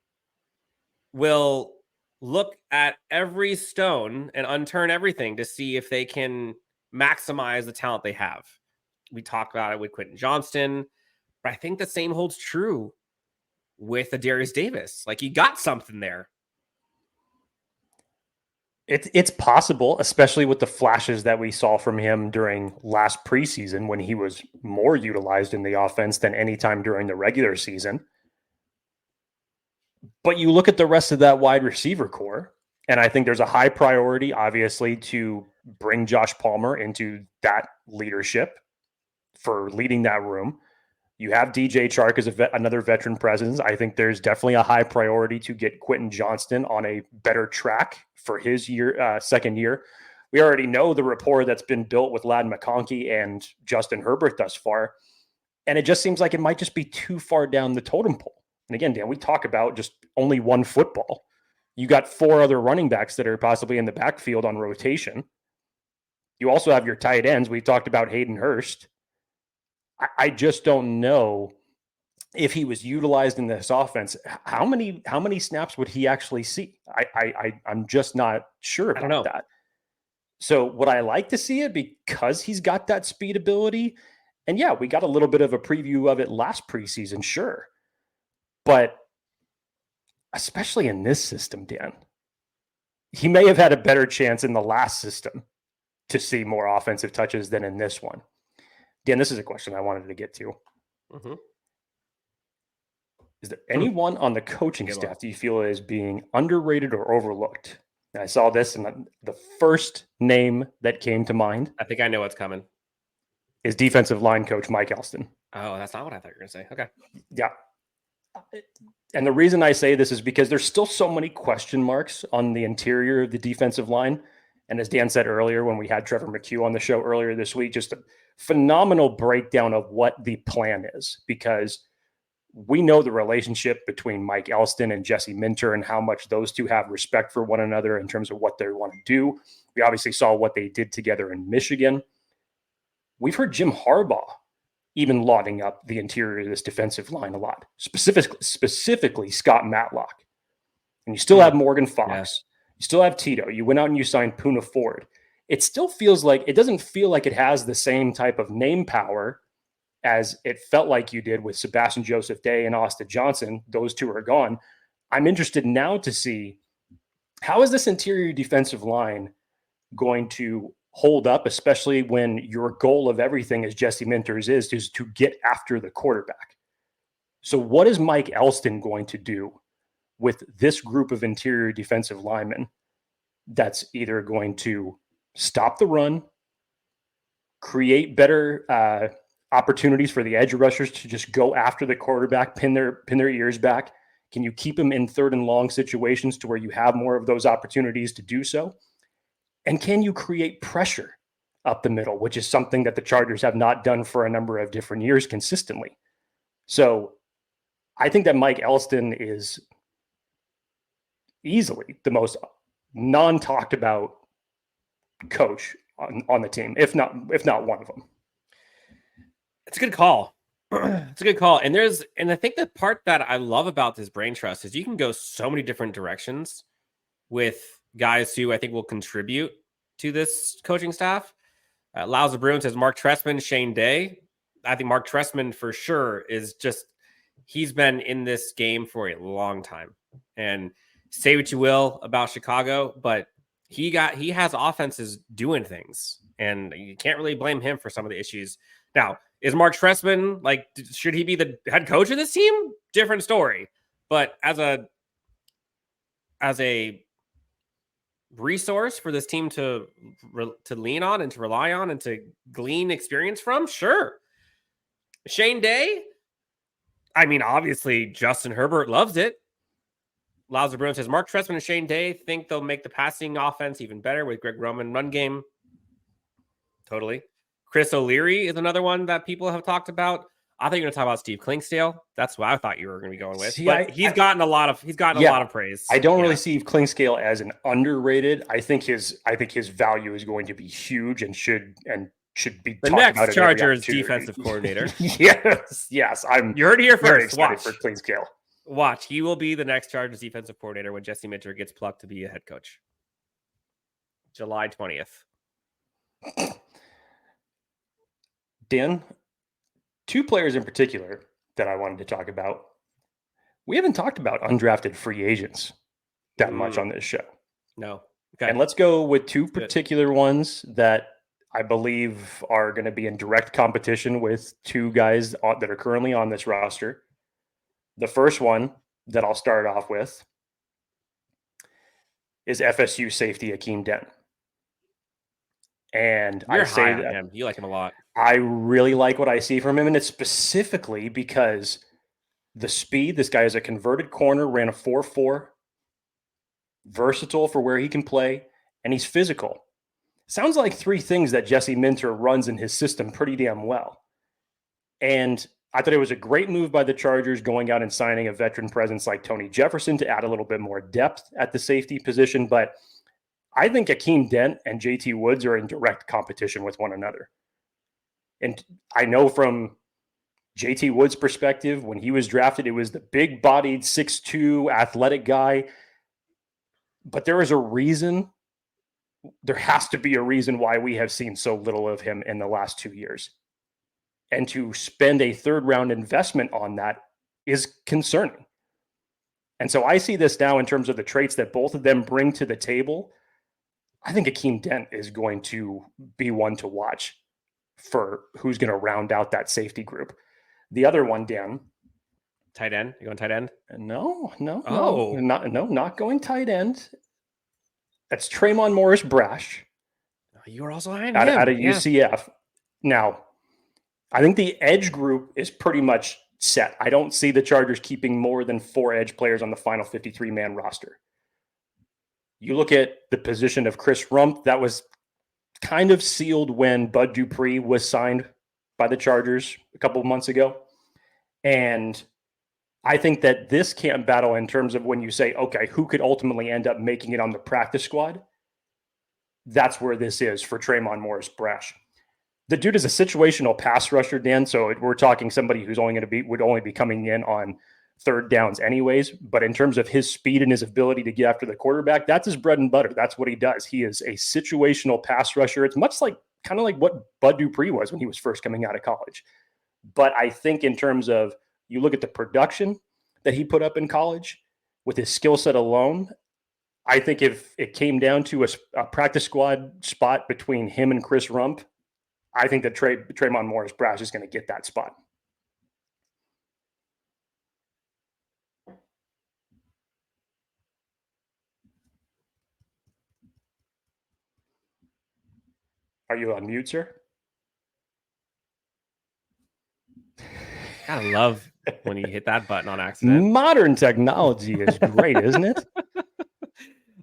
will look at every stone and unturn everything to see if they can maximize the talent they have. We talked about it with Quentin Johnston, but I think the same holds true with Darius Davis. You got something there. It's possible, especially with the flashes that we saw from him during last preseason when he was more utilized in the offense than any time during the regular season. But you look at the rest of that wide receiver core, and I think there's a high priority, obviously, to bring Josh Palmer into that leadership for leading that room. You have DJ Chark as another veteran presence. I think there's definitely a high priority to get Quentin Johnston on a better track for his second year. We already know the rapport that's been built with Ladd McConkey and Justin Herbert thus far. And it just seems like it might just be too far down the totem pole. And again, Dan, we talk about just only one football. You got 4 other running backs that are possibly in the backfield on rotation. You also have your tight ends. We talked about Hayden Hurst. I just don't know if he was utilized in this offense. How many snaps would he actually see? I'm just not sure about that. So would I like to see it because he's got that speed ability? And yeah, we got a little bit of a preview of it last preseason, sure. But especially in this system, Dan, he may have had a better chance in the last system to see more offensive touches than in this one. Dan, this is a question I wanted to get to. Mm-hmm. Is there anyone on the coaching staff do you feel is being underrated or overlooked? And I saw this, and the first name that came to mind, I think I know what's coming, is defensive line coach Mike Elston. Oh, that's not what I thought you were going to say. Okay. Yeah. And the reason I say this is because there's still so many question marks on the interior of the defensive line. And as Dan said earlier, when we had Trevor McHugh on the show earlier this week, just a phenomenal breakdown of what the plan is, because we know the relationship between Mike Elston and Jesse Minter and how much those two have respect for one another in terms of what they want to do. We obviously saw what they did together in Michigan. We've heard Jim Harbaugh even lauding up the interior of this defensive line a lot, specifically Scott Matlock. And you still have Morgan Fox. Yeah. You still have Tito. You went out and you signed Poona Ford. It still feels like it doesn't feel like it has the same type of name power as it felt like you did with Sebastian Joseph Day and Austin Johnson. Those two are gone. I'm interested now to see, how is this interior defensive line going to hold up, especially when your goal of everything, as Jesse Minter's is to get after the quarterback. So what is Mike Elston going to do with this group of interior defensive linemen that's either going to stop the run, create better opportunities for the edge rushers to just go after the quarterback, pin their ears back? Can you keep them in 3rd and long situations to where you have more of those opportunities to do so? And can you create pressure up the middle, which is something that the Chargers have not done for a number of different years consistently. So I think that Mike Elston is easily the most non-talked about coach on the team, if not one of them. It's a good call. It's a good call. And I think the part that I love about this brain trust is you can go so many different directions with guys who I think will contribute to this coaching staff. Lauza Bruin says Mark Tressman, Shane Day. I think Mark Tressman for sure he's been in this game for a long time. And say what you will about Chicago, but he has offenses doing things, and you can't really blame him for some of the issues. Now, is Mark Tressman, should he be the head coach of this team? Different story. But as a resource for this team to lean on and to rely on and to glean experience from, sure. Shane Day, I mean, obviously Justin Herbert loves it. Lauza Bruin says Mark Tressman and Shane Day think they'll make the passing offense even better with Greg Roman run game. Totally. Chris Oleary is another one that people have talked about. I think you're going to talk about Steve Clinkscale. That's what I thought you were going to be going with. But he's gotten a lot of praise. I don't really see Clinkscale as an underrated. I think his value is going to be huge and should be the next Chargers defensive coordinator. Yes. You heard it here first. Very excited for Clinkscale. Watch, he will be the next Chargers defensive coordinator when Jesse Minter gets plucked to be a head coach. July 20th. Dan, two players in particular that I wanted to talk about. We haven't talked about undrafted free agents that much on this show. No. Okay. And let's go with two particular ones that I believe are going to be in direct competition with two guys that are currently on this roster. The first one that I'll start off with is FSU safety Akeem Dent. And You're I say high that on him. You like him a lot. I really like what I see from him, and it's specifically because the speed. This guy is a converted corner, ran a 4.4, versatile for where he can play, and he's physical. Sounds like three things that Jesse Minter runs in his system pretty damn well. And I thought it was a great move by the Chargers going out and signing a veteran presence like Tony Jefferson to add a little bit more depth at the safety position. But I think Akeem Dent and JT Woods are in direct competition with one another. And I know from JT Woods' perspective, when he was drafted, it was the big-bodied 6'2", athletic guy. But there is a reason. There has to be a reason why we have seen so little of him in the last 2 years. And to spend a third-round investment on that is concerning. And so I see this now in terms of the traits that both of them bring to the table. I think Akeem Dent is going to be one to watch for who's going to round out that safety group. The other one, Dan. Tight end? You going tight end? No. Not going tight end. That's Tremon Morris-Brash. You were also high on him. Out of UCF. Now, I think the edge group is pretty much set. I don't see the Chargers keeping more than 4 edge players on the final 53-man roster. You look at the position of Chris Rump, that was kind of sealed when Bud Dupree was signed by the Chargers a couple of months ago. And I think that this camp battle, in terms of when you say, okay, who could ultimately end up making it on the practice squad, that's where this is for Tremon Morris-Brash. The dude is a situational pass rusher, Dan, so we're talking somebody who's would only be coming in on third downs anyways. But in terms of his speed and his ability to get after the quarterback, that's his bread and butter. That's what he does. He is a situational pass rusher. It's much kind of like what Bud Dupree was when he was first coming out of college. But I think in terms of, you look at the production that he put up in college with his skill set alone, I think if it came down to a practice squad spot between him and Chris Rump, I think that Tremon Morris-Brash is going to get that spot. Are you on mute, sir? I love when you hit that button on accident. Modern technology is great, isn't it?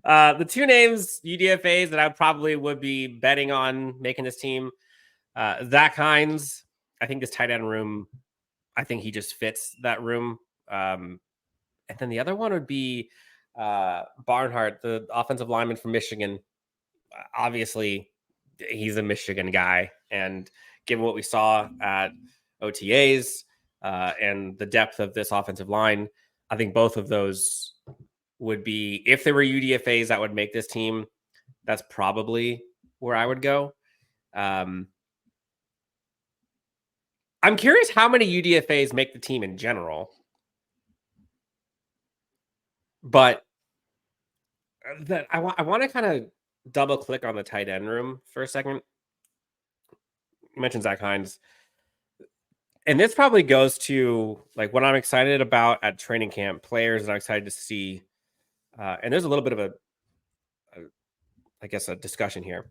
The two names UDFAs that I probably would be betting on making this team, Zach Hines. I think this tight end room, I think he just fits that room. And then the other one would be Barnhart, the offensive lineman from Michigan. Obviously, he's a Michigan guy. And given what we saw at OTAs and the depth of this offensive line, I think both of those would be, if they were UDFAs that would make this team, that's probably where I would go. I'm curious how many UDFAs make the team in general. But that I want to kind of double click on the tight end room for a second. You mentioned Zach Hines. And this probably goes to like what I'm excited about at training camp, players that I'm excited to see. And there's a little bit of a discussion here.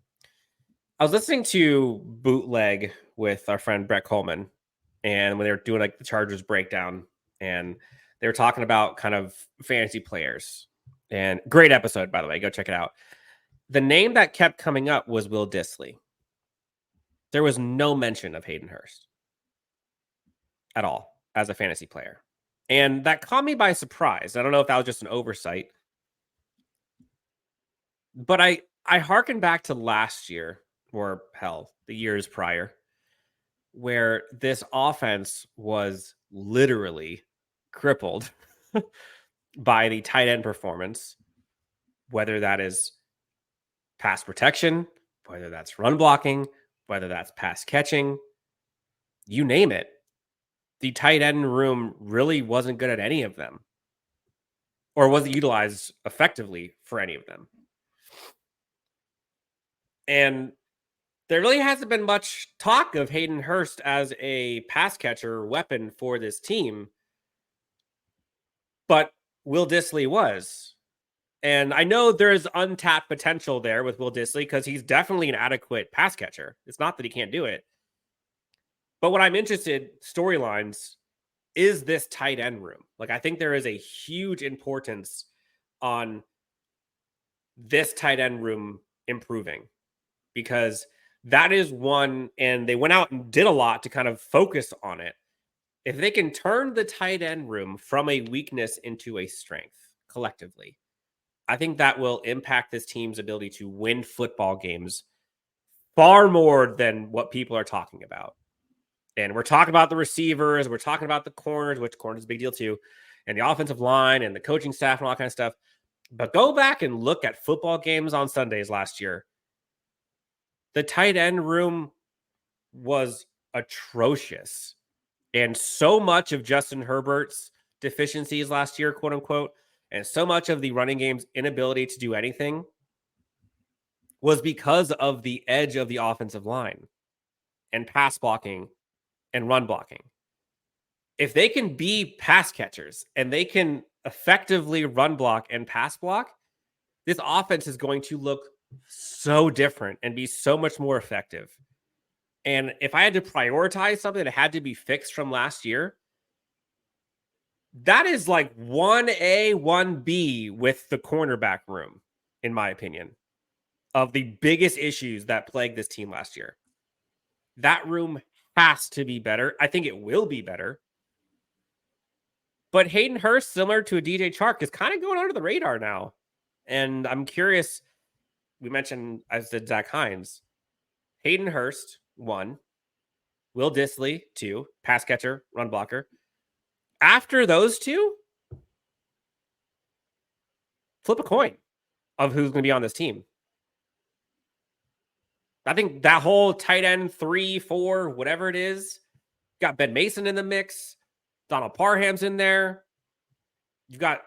I was listening to Bootleg with our friend Brett Coleman, and when they were doing like the Chargers breakdown, and they were talking about kind of fantasy players. And great episode, by the way, go check it out. The name that kept coming up was Will Dissly. There was no mention of Hayden Hurst at all as a fantasy player. And that caught me by surprise. I don't know if that was just an oversight. But I hearken back to last year, or hell, the years prior, where this offense was literally crippled by the tight end performance, whether that is pass protection, whether that's run blocking, whether that's pass catching, you name it. The tight end room really wasn't good at any of them, or wasn't utilized effectively for any of them. And there really hasn't been much talk of Hayden Hurst as a pass catcher weapon for this team. But Will Dissly was. And I know there's untapped potential there with Will Dissly because he's definitely an adequate pass catcher. It's not that he can't do it. But what I'm interested, storylines, is this tight end room. Like, I think there is a huge importance on this tight end room improving, because that is one, and they went out and did a lot to kind of focus on it. If they can turn the tight end room from a weakness into a strength collectively, I think that will impact this team's ability to win football games far more than what people are talking about. And we're talking about the receivers, we're talking about the corners, which corners is a big deal too, and the offensive line and the coaching staff and all that kind of stuff. But go back and look at football games on Sundays last year. The tight end room was atrocious. And so much of Justin Herbert's deficiencies last year, quote unquote, and so much of the running game's inability to do anything was because of the edge of the offensive line and pass blocking and run blocking. If they can be pass catchers and they can effectively run block and pass block, this offense is going to look so different and be so much more effective. And if I had to prioritize something that had to be fixed from last year, that is like 1A, 1B with the cornerback room, in my opinion, of the biggest issues that plagued this team last year. That room has to be better. I think it will be better. But Hayden Hurst, similar to a DJ Chark, is kind of going under the radar now. And I'm curious, we mentioned, as did Zach Hines, Hayden Hurst, 1, Will Dissly, 2, pass catcher, run blocker. After those two, flip a coin of who's going to be on this team. I think that whole tight end 3, 4, whatever it is, got Ben Mason in the mix. Donald Parham's in there. You got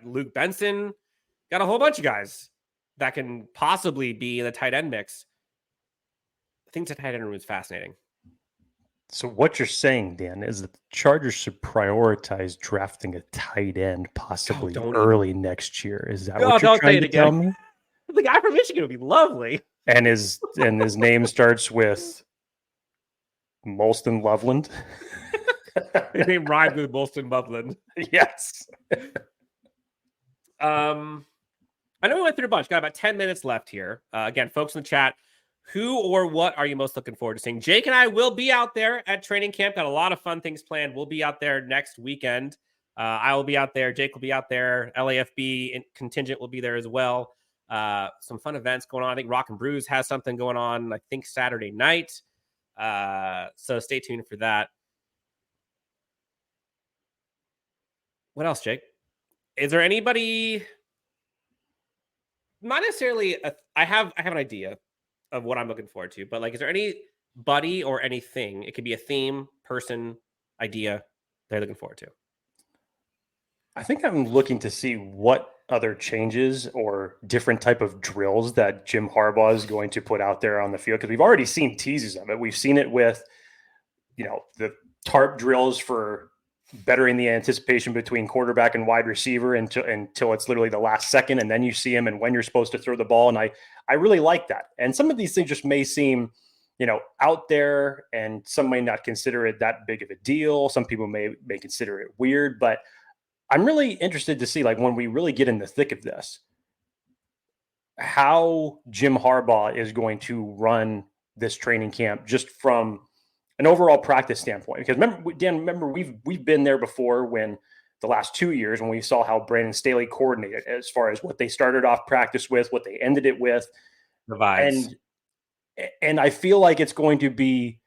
Luke Benson. Got a whole bunch of guys that can possibly be in the tight end mix. I think the tight end room is fascinating. So what you're saying, Dan, is that the Chargers should prioritize drafting a tight end possibly early next year. Is that what you're trying to tell me? The guy from Michigan would be lovely. And his name starts with Molston Loveland. His name rhymes with Molston Loveland. Yes. I I know we went through a bunch. Got about 10 minutes left here. Again, folks in the chat, who or what are you most looking forward to seeing? Jake and I will be out there at training camp. Got a lot of fun things planned. We'll be out there next weekend. I will be out there. Jake will be out there. LAFB contingent will be there as well. Some fun events going on. I think Rock and Brews has something going on, I think Saturday night. So stay tuned for that. What else, Jake? Is there anybody, not necessarily, I have an idea of what I'm looking forward to, but like, is there anybody or anything? It could be a theme, person, idea they're looking forward to. I think I'm looking to see what other changes or different type of drills that Jim Harbaugh is going to put out there on the field, because we've already seen teases of it. We've seen it with, the tarp drills for bettering the anticipation between quarterback and wide receiver until it's literally the last second, and then you see him and when you're supposed to throw the ball. And I really like that. And some of these things just may seem, out there, and some may not consider it that big of a deal. Some people may consider it weird, but I'm really interested to see, like, when we really get in the thick of this, how Jim Harbaugh is going to run this training camp just from an overall practice standpoint. Because remember, we've been there before, when the last 2 years, when we saw how Brandon Staley coordinated as far as what they started off practice with, what they ended it with, the vibes. And I feel like it's going to be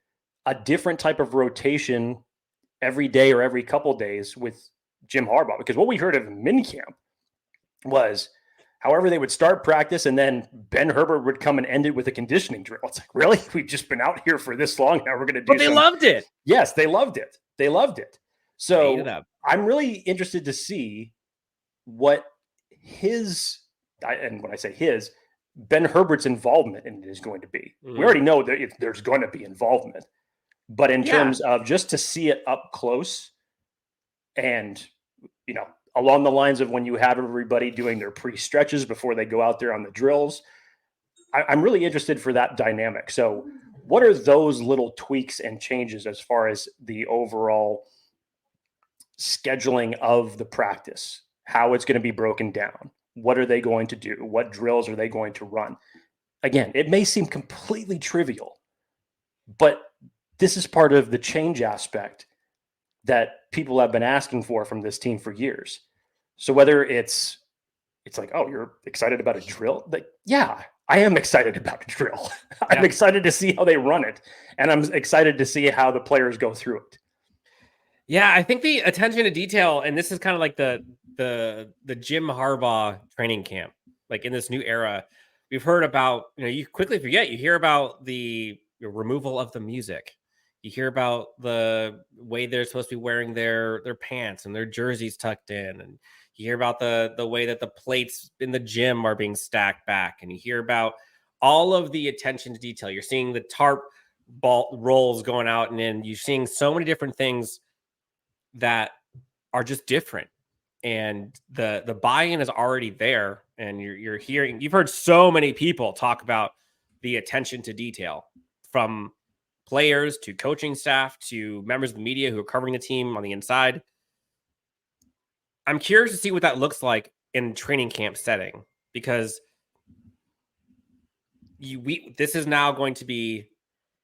a different type of rotation every day or every couple of days with Jim Harbaugh, because what we heard of minicamp was however they would start practice, and then Ben Herbert would come and end it with a conditioning drill. It's like, really? We've just been out here for this long. Now we're going to do. But they loved it. Yes, they loved it. They loved it. So I'm really interested to see what and when I say his, Ben Herbert's involvement in it is going to be. We already know that there's going to be involvement, but in terms of just to see it up close, and along the lines of when you have everybody doing their pre-stretches before they go out there on the drills, I'm really interested for that dynamic. So what are those little tweaks and changes as far as the overall scheduling of the practice, how it's going to be broken down? What are they going to do? What drills are they going to run? Again, it may seem completely trivial, but this is part of the change aspect that people have been asking for from this team for years. So whether it's like, oh, you're excited about a drill? Like, yeah, I am excited about a drill. I'm excited to see how they run it. And I'm excited to see how the players go through it. Yeah, I think the attention to detail, and this is kind of like the Jim Harbaugh training camp, like in this new era, we've heard about, you quickly forget, you hear about the removal of the music. You hear about the way they're supposed to be wearing their pants and their jerseys tucked in. And you hear about the way that the plates in the gym are being stacked back. And you hear about all of the attention to detail. You're seeing the tarp ball rolls going out and in. You're seeing so many different things that are just different. And the buy-in is already there. And you've heard so many people talk about the attention to detail, from players to coaching staff to members of the media who are covering the team on the inside. I'm curious to see what that looks like in training camp setting, because this is now going to be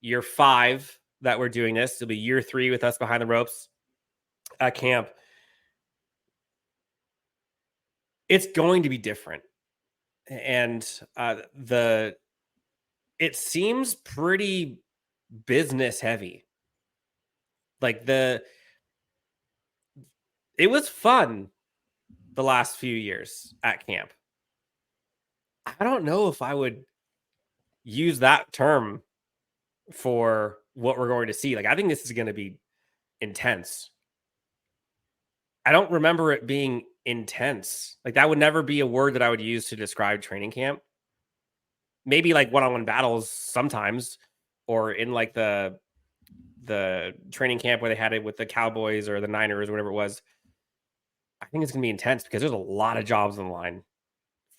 year 5 that we're doing this. It'll be year 3 with us behind the ropes at camp. It's going to be different. And it seems pretty business heavy. Like it was fun the last few years at camp. I don't know if I would use that term for what we're going to see. Like, I think this is going to be intense. I don't remember it being intense. Like, that would never be a word that I would use to describe training camp. Maybe like one-on-one battles sometimes, or in like the training camp where they had it with the Cowboys or the Niners or whatever it was. I think it's going to be intense because there's a lot of jobs on the line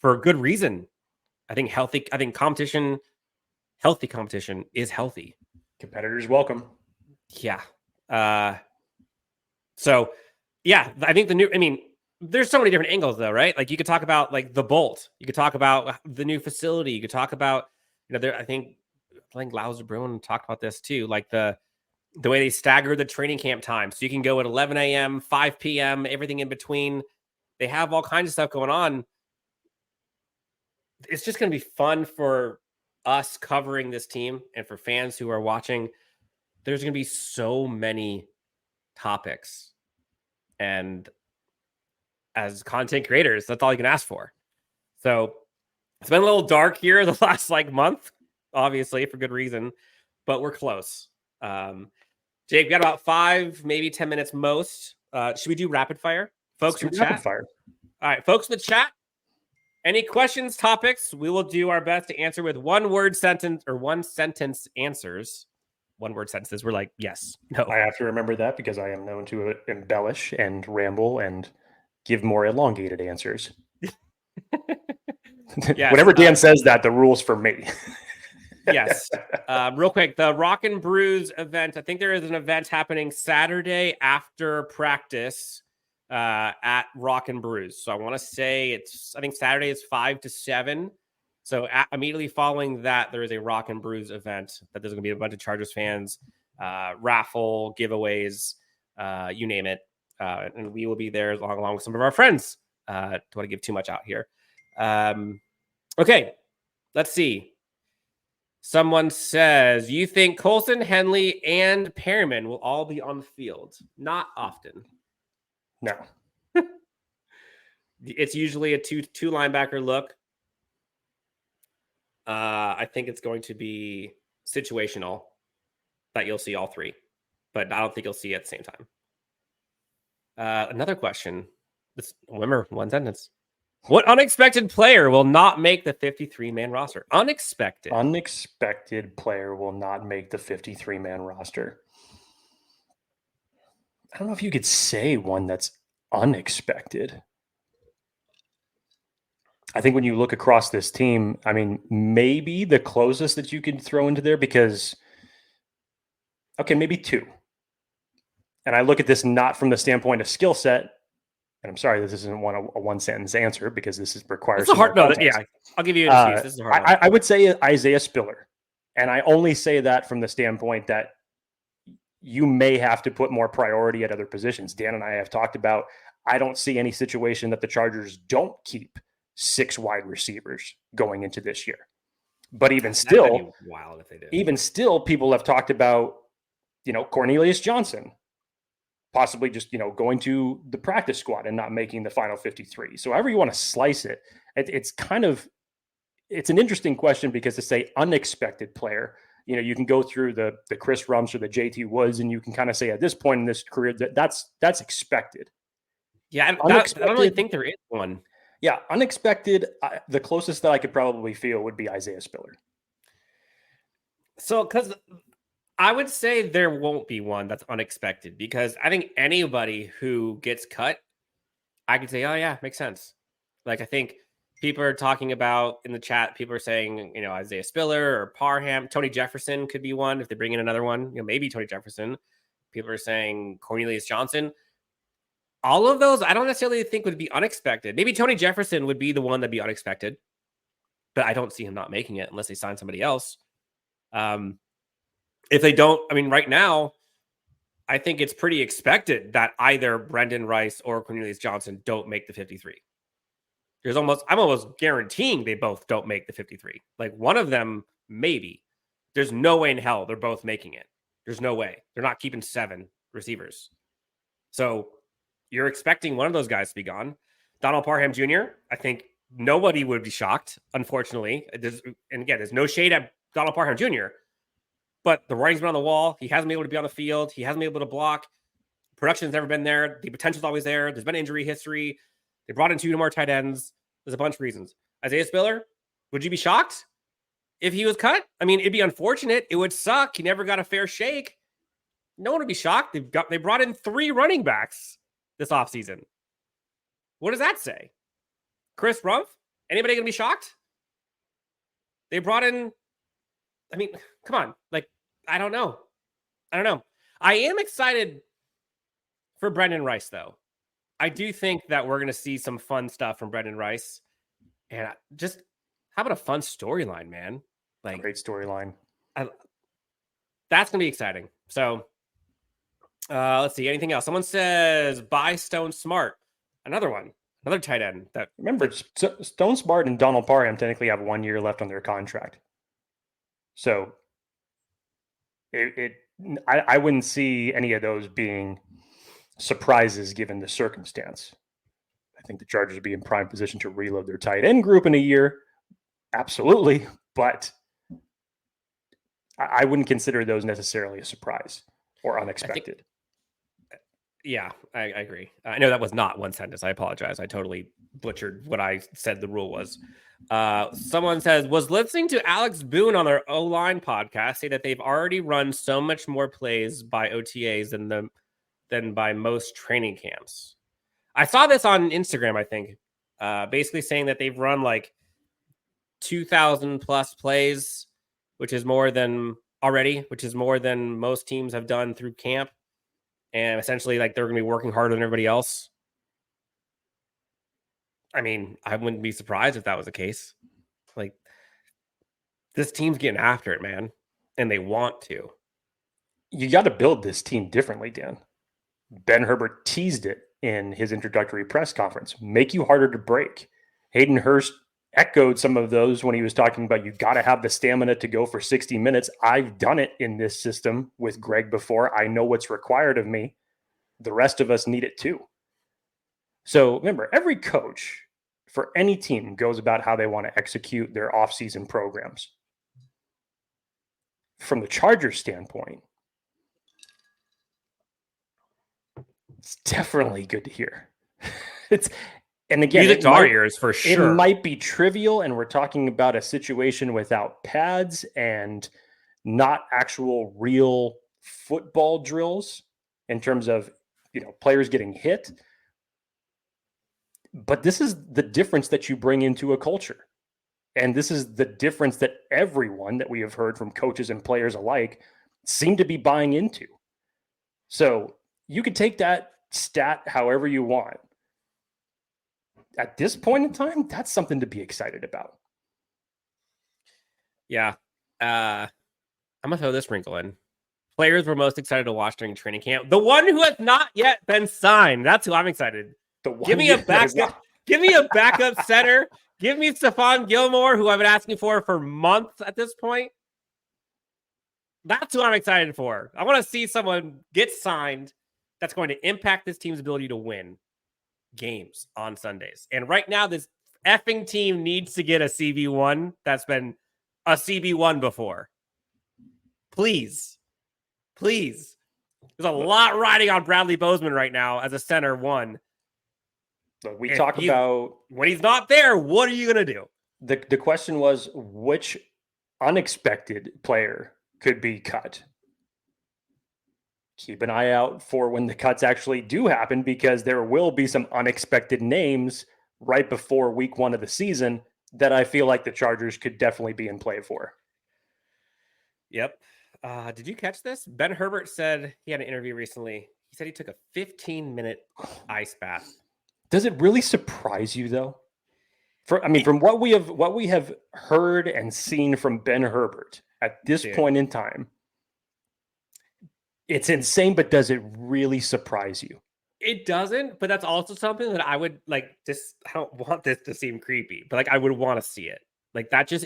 for a good reason. I think healthy competition is healthy. Competitors welcome. Yeah. So yeah, I think there's so many different angles though, right? Like you could talk about like the Bolt, you could talk about the new facility, you could talk about, I think Lauser Bruin talked about this too, like the way they stagger the training camp time. So you can go at 11 a.m., 5 p.m., everything in between. They have all kinds of stuff going on. It's just going to be fun for us covering this team and for fans who are watching. There's going to be so many topics. And as content creators, that's all you can ask for. So it's been a little dark here the last month, obviously for good reason, but we're close. Jake, we got about 5, maybe 10 minutes most. Should we do rapid fire? Folks in the chat? Fire. All right, folks in the chat. Any questions, topics? We will do our best to answer with one sentence answers. One-word sentences. We're like, yes, no. I have to remember that because I am known to embellish and ramble and give more elongated answers. Yes, whenever Dan says that, the rule's for me. Yes. Real quick, the Rock and Brews event. I think there is an event happening Saturday after practice at Rock and Brews. So I want to say I think Saturday is 5 to 7. So immediately following that, there is a Rock and Brews event that there's going to be a bunch of Chargers fans, raffle, giveaways, you name it. And we will be there along with some of our friends. Don't want to give too much out here. Okay, let's see. Someone says, you think Colson, Henley, and Perriman will all be on the field? Not often. No. It's usually a two linebacker look. I think it's going to be situational that you'll see all three, but I don't think you'll see it at the same time. Another question. Remember, one sentence. What unexpected player will not make the 53-man roster? Unexpected player will not make the 53-man roster. I don't know if you could say one that's unexpected. I think when you look across this team, I mean, maybe the closest that you could throw into there because, okay, maybe 2. And I look at this not from the standpoint of skill set. And I'm sorry, this isn't a one-sentence answer because this requires. It's a hard no. Yeah, I'll give you an excuse. This is a hard one. I would say Isaiah Spiller, and I only say that from the standpoint that you may have to put more priority at other positions. Dan and I have talked about. I don't see any situation that the Chargers don't keep 6 wide receivers going into this year. But even still, wild if they did. Even still, people have talked about, Cornelius Johnson. Possibly just, going to the practice squad and not making the final 53. So however you want to slice it, it's an interesting question because to say unexpected player, you can go through the Chris Rumps or the JT Woods and you can kind of say at this point in this career that's expected. Yeah, I don't really think there is one. Yeah, unexpected. The closest that I could probably feel would be Isaiah Spiller. So, because I would say there won't be one that's unexpected because I think anybody who gets cut, I could say, oh, yeah, makes sense. I think people are talking about in the chat, people are saying, Isaiah Spiller or Parham. Tony Jefferson could be one if they bring in another one. Maybe Tony Jefferson. People are saying Cornelius Johnson. All of those, I don't necessarily think would be unexpected. Maybe Tony Jefferson would be the one that'd be unexpected, but I don't see him not making it unless they sign somebody else. If they don't, right now, I think it's pretty expected that either Brendan Rice or Cornelius Johnson don't make the 53. I'm almost guaranteeing they both don't make the 53. One of them, maybe. There's no way in hell they're both making it. There's no way. They're not keeping 7 receivers. So you're expecting one of those guys to be gone. Donald Parham Jr., I think nobody would be shocked, unfortunately. There's no shade at Donald Parham Jr., but the writing's been on the wall. He hasn't been able to be on the field. He hasn't been able to block. Production's never been there. The potential's always there. There's been injury history. They brought in 2 more tight ends. There's a bunch of reasons. Isaiah Spiller, would you be shocked if he was cut? It'd be unfortunate. It would suck. He never got a fair shake. No one would be shocked. They brought in 3 running backs this offseason. What does that say? Chris Rumph? Anybody going to be shocked? They brought in, come on. I don't know. I am excited for Brendan Rice, though. I do think that we're going to see some fun stuff from Brendan Rice. And just how about a fun storyline, man? Like, great storyline. That's going to be exciting. So let's see. Anything else? Someone says buy Stone Smart. Another one. Another tight end. Remember, Stone Smart and Donald Parham technically have 1 year left on their contract. So I wouldn't see any of those being surprises given the circumstance. I think the Chargers would be in prime position to reload their tight end group in a year. Absolutely. But I wouldn't consider those necessarily a surprise or unexpected. I agree. I know that was not one sentence. I apologize. I totally butchered what I said the rule was. Someone says, was listening to Alex Boone on their O-line podcast say that they've already run so much more plays by OTAs than by most training camps. I saw this on Instagram, I think, basically saying that they've run like 2,000 plus plays, which is more than most teams have done through camp. And essentially, like, they're going to be working harder than everybody else. I mean, I wouldn't be surprised if that was the case. Like, this team's getting after it, man. And they want to. You got to build this team differently, Dan. Ben Herbert teased it in his introductory press conference. Make you harder to break. Hayden Hurst echoed some of those when he was talking about you got to have the stamina to go for 60 minutes. I've done it in this system with Greg before. I know what's required of me. The rest of us need it too. So remember, every coach for any team goes about how they want to execute their offseason programs. From the Chargers standpoint, it's definitely good to hear. And again, music to our ears for sure. It might be trivial, and we're talking about a situation without pads and not actual real football drills in terms of, players getting hit. But this is the difference that you bring into a culture. And this is the difference that everyone that we have heard from coaches and players alike seem to be buying into. So you could take that stat however you want. At this point in time, that's something to be excited about. Yeah. I'm going to throw this wrinkle in. Players were most excited to watch during training camp. The one who has not yet been signed. That's who I'm excited. Give me a backup. Give me a backup center. Give me Stephon Gilmore, who I've been asking for months at this point. That's who I'm excited for. I want to see someone get signed that's going to impact this team's ability to win games on Sundays. And right now, this effing team needs to get a CB1 that's been a CB1 before. Please. There's a lot riding on Bradley Bozeman right now as a center one. Look, we talk about when he's not there, what are you going to do? The question was, which unexpected player could be cut? Keep an eye out for when the cuts actually do happen, because there will be some unexpected names right before week 1 of the season that I feel like the Chargers could definitely be in play for. Yep. Did you catch this? Ben Herbert said he had an interview recently. He said he took a 15-minute ice bath. Does it really surprise you though? From what we have heard and seen from Ben Herbert at this point in time, it's insane, but does it really surprise you? It doesn't, but that's also something that I would like. I don't want this to seem creepy, but like I would want to see it. Like that's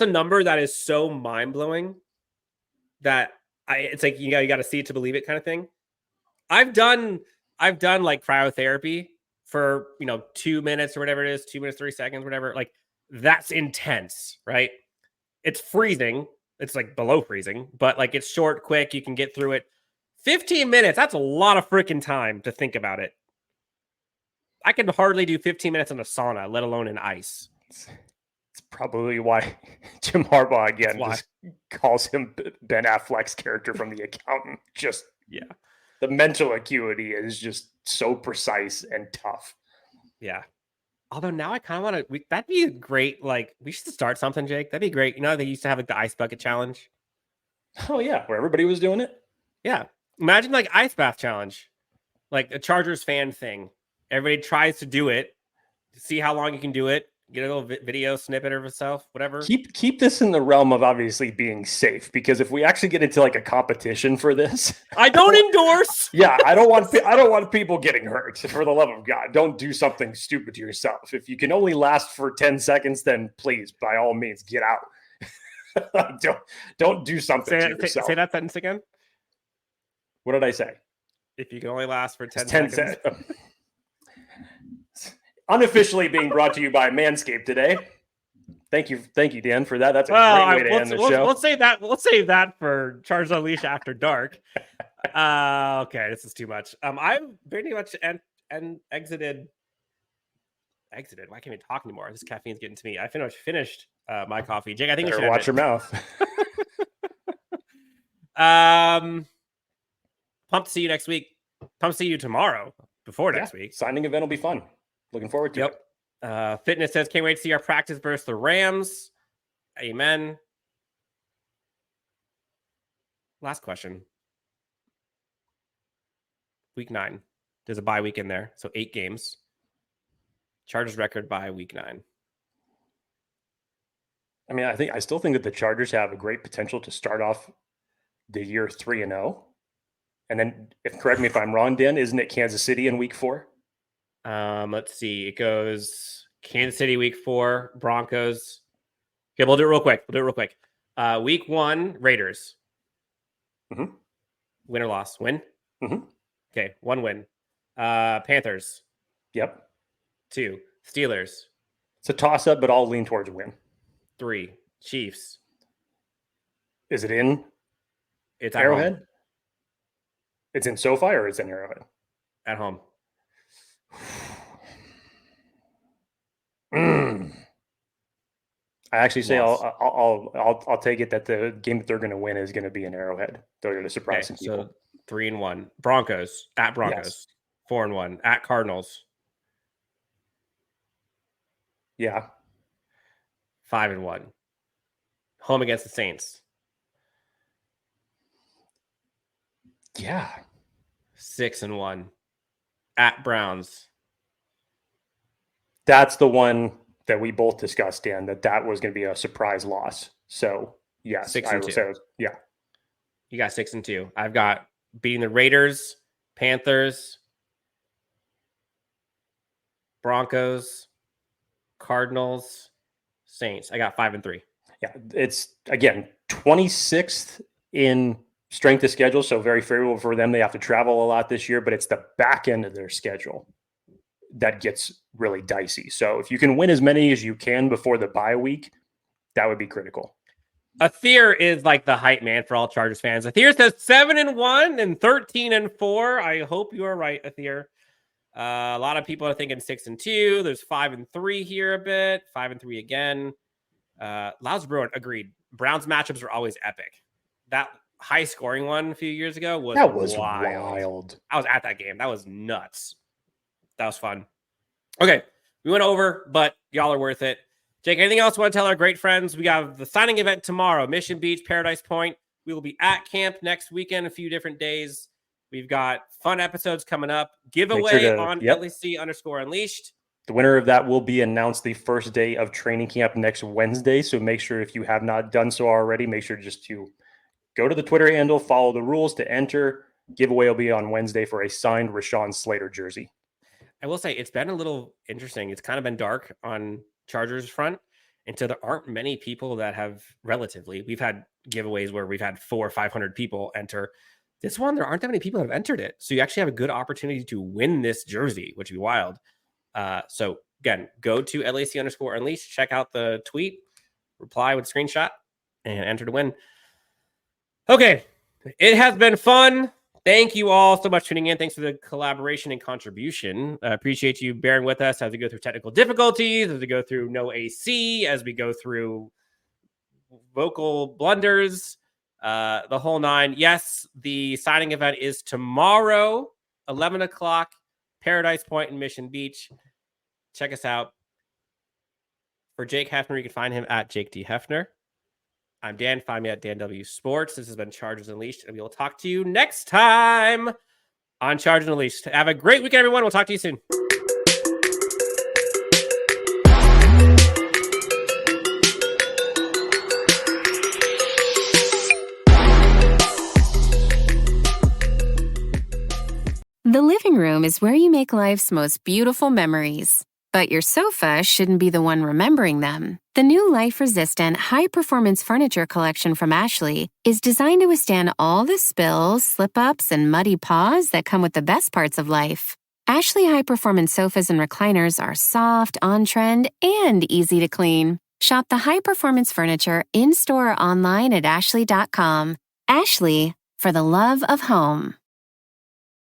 a number that is so mind blowing that it's like you got to see it to believe it kind of thing. I've done like cryotherapy for 2 minutes or whatever it is, 2 minutes 3 seconds, whatever. Like that's intense, right? It's freezing. It's like below freezing, but like it's short, quick. You can get through it. 15 minutes. That's a lot of freaking time to think about it. I can hardly do 15 minutes in a sauna, let alone in ice. It's probably why Jim Harbaugh again just calls him Ben Affleck's character from The Accountant. The mental acuity is just so precise and tough. Yeah. Although now I kind of want to, that'd be a great, like, we should start something, Jake. That'd be great. They used to have like the ice bucket challenge. Oh yeah. Where everybody was doing it. Yeah. Imagine like ice bath challenge, like a Chargers fan thing. Everybody tries to do it. See how long you can do it. Get a little video snippet of itself, whatever. Keep this in the realm of obviously being safe, because if we actually get into like a competition for this, I don't endorse. Yeah, I don't want people getting hurt. For the love of God, don't do something stupid to yourself. If you can only last for 10 seconds, then please, by all means, get out. don't do something to yourself. Say that sentence again. What did I say? If you can only last for 10 seconds. Unofficially being brought to you by Manscaped today. Thank you, Dan, for that. That's a great way to end the show. We'll save that for Chargers Unleashed After Dark. Okay, this is too much. I've pretty much exited. Why can't we talk anymore? This caffeine's getting to me. I finished my coffee. Jake, I think you should watch your mouth. Pumped to see you next week. Pumped to see you tomorrow before next week. Signing event will be fun. Looking forward to it. Fitness says, can't wait to see our practice versus the Rams. Amen. Last question. Week 9. There's a bye week in there. So 8 games. Chargers record by week 9. I mean, I still think that the Chargers have a great potential to start off the year 3-0. And then, correct me if I'm wrong, Dan, isn't it Kansas City in week 4? Let's see. It goes Kansas City week 4, Broncos. Okay, we'll do it real quick. Week 1, Raiders. Mm-hmm. Win or loss? Win? Mm-hmm. Okay, 1 win. Panthers. Yep. 2, Steelers. It's a toss-up, but I'll lean towards win. 3, Chiefs. Is it in? It's Arrowhead? Home. It's in SoFi or it's in Arrowhead? At home. I actually say I'll take it that the game that they're going to win is going to be in Arrowhead. They're going to surprise some people. So 3-1. Broncos at Broncos. Yes. 4-1 at Cardinals. Yeah. 5-1. Home against the Saints. Yeah. 6-1 at Browns. That's the one that we both discussed, Dan, that was going to be a surprise loss. So yes, 6-2. Yeah. You got 6-2. I've got beating the Raiders, Panthers, Broncos, Cardinals, Saints. I got 5-3. Yeah. It's again, 26th in strength of schedule. So very favorable for them. They have to travel a lot this year, but it's the back end of their schedule that gets really dicey. So if you can win as many as you can before the bye week, that would be critical. Athir is like the hype man for all Chargers fans. Athir says 7-1 and 13-4. I hope you are right, Athir. A lot of people are thinking 6-2. There's 5-3 here a bit. 5-3 again. Loud's Bruin agreed. Browns matchups are always epic. That high scoring one a few years ago was wild. I was at that game. That was nuts. That was fun. Okay, we went over, but y'all are worth it. Jake, anything else you want to tell our great friends? We got the signing event tomorrow, Mission Beach, Paradise Point. We will be at camp next weekend, a few different days. We've got fun episodes coming up. Giveaway on LAC_Unleashed. The winner of that will be announced the first day of training camp next Wednesday. So make sure, if you have not done so already, make sure just to go to the Twitter handle, follow the rules to enter. Giveaway will be on Wednesday for a signed Rashawn Slater jersey. I will say it's been a little interesting. It's kind of been dark on Chargers front. And so there aren't many people that have we've had giveaways where we've had 400 or 500 people enter. This one, there aren't that many people that have entered it. So you actually have a good opportunity to win this jersey, which would be wild. So again, go to LAC_Unleashed, check out the tweet, reply with a screenshot, and enter to win. Okay. It has been fun. Thank you all so much for tuning in. Thanks for the collaboration and contribution. I appreciate you bearing with us as we go through technical difficulties, as we go through no AC, as we go through vocal blunders, the whole 9. Yes, the signing event is tomorrow, 11 o'clock, Paradise Point in Mission Beach. Check us out. For Jake Hefner, you can find him at Jake D. Hefner. I'm Dan. Find me at Dan W Sports. This has been Chargers Unleashed, and we will talk to you next time on Chargers Unleashed. Have a great weekend, everyone. We'll talk to you soon. living room is where you make life's most beautiful memories. But your sofa shouldn't be the one remembering them. The new life-resistant, high-performance furniture collection from Ashley is designed to withstand all the spills, slip-ups, and muddy paws that come with the best parts of life. Ashley high-performance sofas and recliners are soft, on-trend, and easy to clean. Shop the high-performance furniture in-store or online at ashley.com. Ashley, for the love of home.